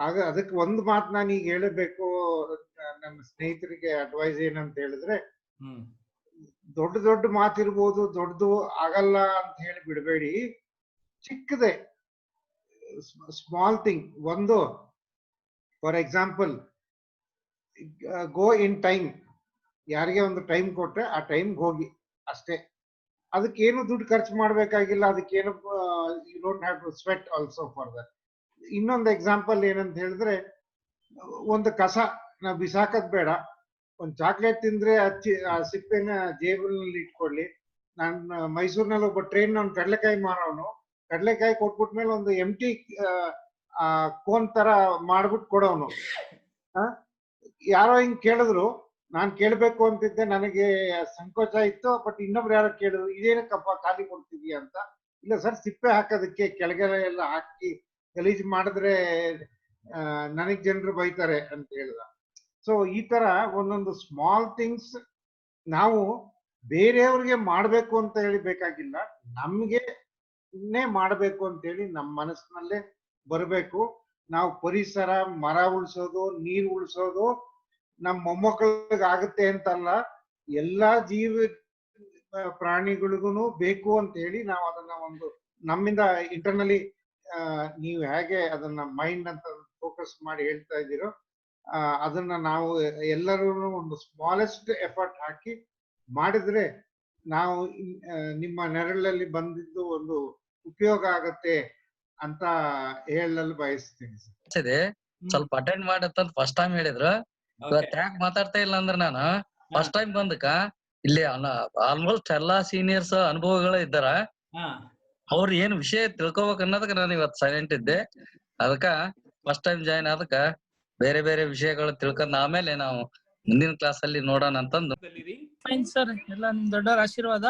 ಆಗ ಅದಕ್ಕೆ ಒಂದು ಮಾತು ನಾನು ಈಗ ಹೇಳಬೇಕು, ನನ್ನ ಸ್ನೇಹಿತರಿಗೆ ಅಡ್ವೈಸ್ ಏನಂತ ಹೇಳಿದ್ರೆ, ದೊಡ್ಡ ದೊಡ್ಡ ಮಾತಿರ್ಬೋದು, ದೊಡ್ಡದು ಆಗಲ್ಲ ಅಂತ ಹೇಳಿ ಬಿಡಬೇಡಿ. ಚಿಕ್ಕದೆ ಸ್ಮಾಲ್ ಥಿಂಗ್. ಒಂದು for example, go in time. ಯಾರಿಗೆ ಒಂದು ಟೈಮ್ ಕೊಟ್ರೆ ಆ ಟೈಮ್ಗೆ ಹೋಗಿ ಅಷ್ಟೇ. ಅದಕ್ಕೇನು ದುಡ್ಡು ಖರ್ಚು ಮಾಡ್ಬೇಕಾಗಿಲ್ಲ. ಅದಕ್ಕೇನು you don't have to sweat also for that. ಇನ್ನೊಂದು ಎಕ್ಸಾಂಪಲ್ ಏನಂತ ಹೇಳಿದ್ರೆ, ಒಂದು ಕಸ ನಾವು ಬಿಸಾಕದ್ ಬೇಡ. ಒಂದು ಚಾಕ್ಲೇಟ್ ತಿಂದ್ರೆ ಆ ಸಿಪ್ಪೆನ ಜೇಬಲ್ಲಿ ಇಟ್ಕೊಳ್ಳಿ. ನಾನು ಮೈಸೂರಿನಲ್ಲಿ ಒಬ್ಬ ಟ್ರೈನ್ ಅವ್ನು ಕಡಲೆಕಾಯಿ ಮಾರೋನು, ಕಡಲೆಕಾಯಿ ಕೊಟ್ಬಿಟ್ಮೇಲೆ ಒಂದು ಎಂಟಿ ಕೋನ್ ತರ ಮಾಡ್ಬಿಟ್ಟು ಕೊಡೋನು. ಯಾರೋ ಹಿಂಗ್ ಕೇಳಿದ್ರು, ನಾನ್ ಕೇಳ್ಬೇಕು ಅಂತಿದ್ದೆ, ನನಗೆ ಸಂಕೋಚ ಇತ್ತು. ಬಟ್ ಇನ್ನೊಬ್ರು ಯಾರೋ ಕೇಳಿದ್ರು, ಇದೇನಕ್ಕಪ್ಪ ಖಾಲಿ ಕೊಡ್ತಿದೀಯ ಅಂತ. ಇಲ್ಲ ಸರ್, ಸಿಪ್ಪೆ ಹಾಕೋದಕ್ಕೆ ಕೆಳಗಡೆ ಎಲ್ಲ ಹಾಕಿ ಗಲೀಜ್ ಮಾಡಿದ್ರೆ ನನಗ್ ಜನರು ಬೈತಾರೆ ಅಂತ ಹೇಳ್ದ. ಸೊ ಈ ತರ ಒಂದೊಂದು ಸ್ಮಾಲ್ ಥಿಂಗ್ಸ್ ನಾವು ಬೇರೆಯವ್ರಿಗೆ ಮಾಡ್ಬೇಕು ಅಂತ ಹೇಳಿ ಬೇಕಾಗಿಲ್ಲ, ನಮ್ಗೆ ಮಾಡ್ಬೇಕು ಅಂತ ಹೇಳಿ ನಮ್ಮ ಮನಸ್ಸಿನಲ್ಲೇ ಬರಬೇಕು. ನಾವು ಪರಿಸರ, ಮರ ಉಳಿಸೋದು, ನೀರು ಉಳಿಸೋದು ನಮ್ಮ ಮೊಮ್ಮಕ್ಕಳಿಗೆ ಆಗುತ್ತೆ ಅಂತಲ್ಲ, ಎಲ್ಲಾ ಪ್ರಾಣಿಗಳಿಗೂ ಬೇಕು ಅಂತ ಹೇಳಿ ನಾವು ಅದನ್ನ ಒಂದು ನಮ್ಮಿಂದ ಇಂಟರ್ನಲಿ ನೀವು ಹೇಗೆ ಅದನ್ನ ಮೈಂಡ್ ಅಂತ ಫೋಕಸ್ ಮಾಡಿ ಹೇಳ್ತಾ ಇದ್ದೀರೋ, ಅದನ್ನ ನಾವು ಎಲ್ಲರೂ ಒಂದು ಸ್ಮಾಲೆಸ್ಟ್ ಎಫರ್ಟ್ ಹಾಕಿ ಮಾಡಿದ್ರೆ ನಾವು ನಿಮ್ಮ ನೆರಳಲ್ಲಿ ಬಂದಿದ್ದು ಒಂದು ಉಪಯೋಗ ಆಗತ್ತೆ ಅಂತ ಹೇಳಲು ಬಯಸ್ತೀನಿ. ಸ್ವಲ್ಪ ಅಟೆಂಡ್ ಮಾಡತ್ತ ಫಸ್ಟ್ ಟೈಮ್ ಹೇಳಿದ್ರು, ಇವತ್ತು ಯಾಕೆ ಮಾತಾಡ್ತಾ ಇಲ್ಲ ಅಂದ್ರೆ ನಾನು ಫಸ್ಟ್ ಟೈಮ್ ಬಂದಕ್ಕ ಇಲ್ಲಿ ಆಲ್ಮೋಸ್ಟ್ ಎಲ್ಲಾ ಸೀನಿಯರ್ಸ್ ಅನುಭವಗಳು ಇದ್ದಾರ. ಅವ್ರ ಏನ್ ವಿಷಯ ತಿಳ್ಕೊಬೇಕು ಅನ್ನೋದಕ್ಕೆ ನಾನು ಇವತ್ತು ಸೈಲೆಂಟ್ ಇದ್ದೆ. ಅದಕ್ಕ ಫಸ್ಟ್ ಟೈಮ್ ಜಾಯಿನ್ ಆದಕ್ಕ ಬೇರೆ ಬೇರೆ ವಿಷಯಗಳು ತಿಳ್ಕೊಂಡ್ ಆಮೇಲೆ ನಾವು ಮುಂದಿನ ಕ್ಲಾಸ್ ಅಲ್ಲಿ ನೋಡೋಣ ಅಂತಂದು. ಫೈನ್ ಸರ್, ಎಲ್ಲ ನಿಮ್ ದೊಡ್ಡವರ ಆಶೀರ್ವಾದ.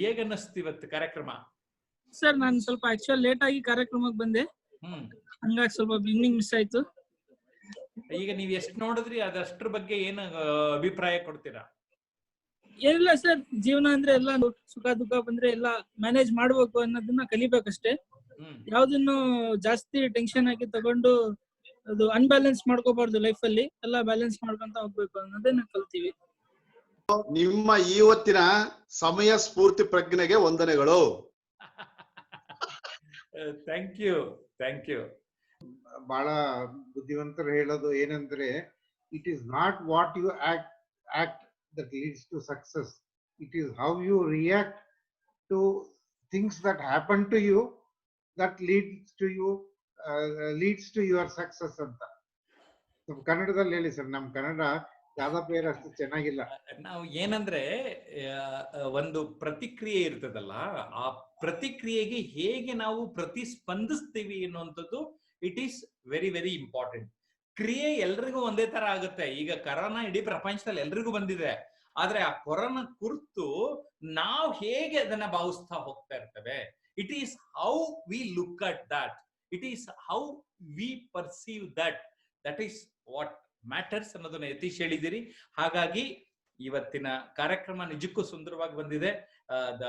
ಹೇಗೆ ಅನ್ನಿಸ್ತು ಇವತ್ತು ಕಾರ್ಯಕ್ರಮ? ಸರ್ ನಾನು ಸ್ವಲ್ಪ ಆಕ್ಚುಲ್ ಲೇಟ್ ಆಗಿ ಕಾರ್ಯಕ್ರಮಕ್ಕೆ ಬಂದೆ, ಹಂಗಾಗಿ ಸ್ವಲ್ಪ ಬಿಗಿನಿಂಗ್ ಮಿಸ್ ಆಯ್ತು. ಈಗ ನೀವ್ ಎಷ್ಟು ನೋಡಿದ್ರಿ, ಅದಷ್ಟ್ರ ಬಗ್ಗೆ ಏನು ಅಭಿಪ್ರಾಯ ಕೊಡ್ತೀರಾ? ಏನಿಲ್ಲ ಸರ್, ಜೀವನ ಅಂದ್ರೆ ಎಲ್ಲ ಸುಖ ದುಃಖ ಬಂದ್ರೆ ಎಲ್ಲ ಮ್ಯಾನೇಜ್ ಮಾಡ್ಬೇಕು ಅನ್ನೋದನ್ನ ಕಲಿಬೇಕಷ್ಟೇ. ಯಾವ್ದನ್ನು ಜಾಸ್ತಿ ಟೆನ್ಷನ್ ಆಗಿ ತಗೊಂಡು ಅದು ಅನ್ಬ್ಯಾಲೆನ್ಸ್ ಮಾಡ್ಕೋಬಾರ್ದು. ಲೈಫ್ ಅಲ್ಲಿ ಎಲ್ಲ ಬ್ಯಾಲೆನ್ಸ್ ಮಾಡ್ಕೊಂತ ಹೋಗ್ಬೇಕು ಅನ್ನೋದನ್ನ ಕಲ್ತೀವಿ. ನಿಮ್ಮ ಇವತ್ತಿನ ಸಮಯ ಸ್ಫೂರ್ತಿ ಪ್ರಜ್ಞೆಗೆ ವಂದನೆಗಳು. Thank you, thank you. ಬಹಳ ಬುದ್ಧಿವಂತರು ಹೇಳೋದು ಏನಂದ್ರೆ, it is not what you act that leads to success. It is how you react to things that happen to you that leads to your success ಅಂತ. ನಮ್ಮ ಕನ್ನಡದಲ್ಲಿ ಹೇಳಿ ಸರ್, ನಮ್ಮ ಕನ್ನಡ ಯಾವ್ದೋ ಪೇರ್ ಅಷ್ಟು ಚೆನ್ನಾಗಿಲ್ಲ. ನಾವು ಏನಂದ್ರೆ ಒಂದು ಪ್ರತಿಕ್ರಿಯೆ ಇರ್ತದಲ್ಲ, ಆ ಪ್ರತಿಕ್ರಿಯೆಗೆ ಹೇಗೆ ನಾವು ಪ್ರತಿಸ್ಪಂದಿಸ್ತೀವಿ ಅನ್ನುವಂಥದ್ದು it is very very important. ಕ್ರಿಯೆ ಎಲ್ರಿಗೂ ಒಂದೇ ತರ ಆಗುತ್ತೆ. ಈಗ ಕರೋನಾ ಇಡೀ ಪ್ರಪಂಚದಲ್ಲಿ ಎಲ್ರಿಗೂ ಬಂದಿದೆ, ಆದ್ರೆ ಆ ಕೊರೋನಾ ಕುರಿತು ನಾವು ಹೇಗೆ ಅದನ್ನ ಭಾವಿಸ್ತಾ ಹೋಗ್ತಾ ಇರ್ತೇವೆ. It is how we look at that, it is how we perceive that, that is what matters ಅನ್ನೋದನ್ನ ಯತೀಶ್ ಹೇಳಿದಿರಿ. ಹಾಗಾಗಿ ಇವತ್ತಿನ ಕಾರ್ಯಕ್ರಮ ನಿಜಕ್ಕೂ ಸುಂದರವಾಗಿ ಬಂದಿದೆ. The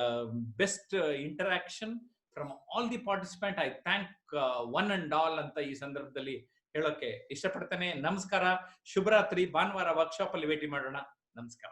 best interaction from all the participant. I thank one and all ಅಂತ ಈ ಸಂದರ್ಭದಲ್ಲಿ ಹೇಳೋಕೆ ಇಷ್ಟಪಡ್ತೇನೆ. ನಮಸ್ಕಾರ, ಶುಭರಾತ್ರಿ. ಭಾನುವಾರ ವರ್ಕ್ಶಾಪ್ ಅಲ್ಲಿ ಭೇಟಿ ಮಾಡೋಣ. ನಮಸ್ಕಾರ.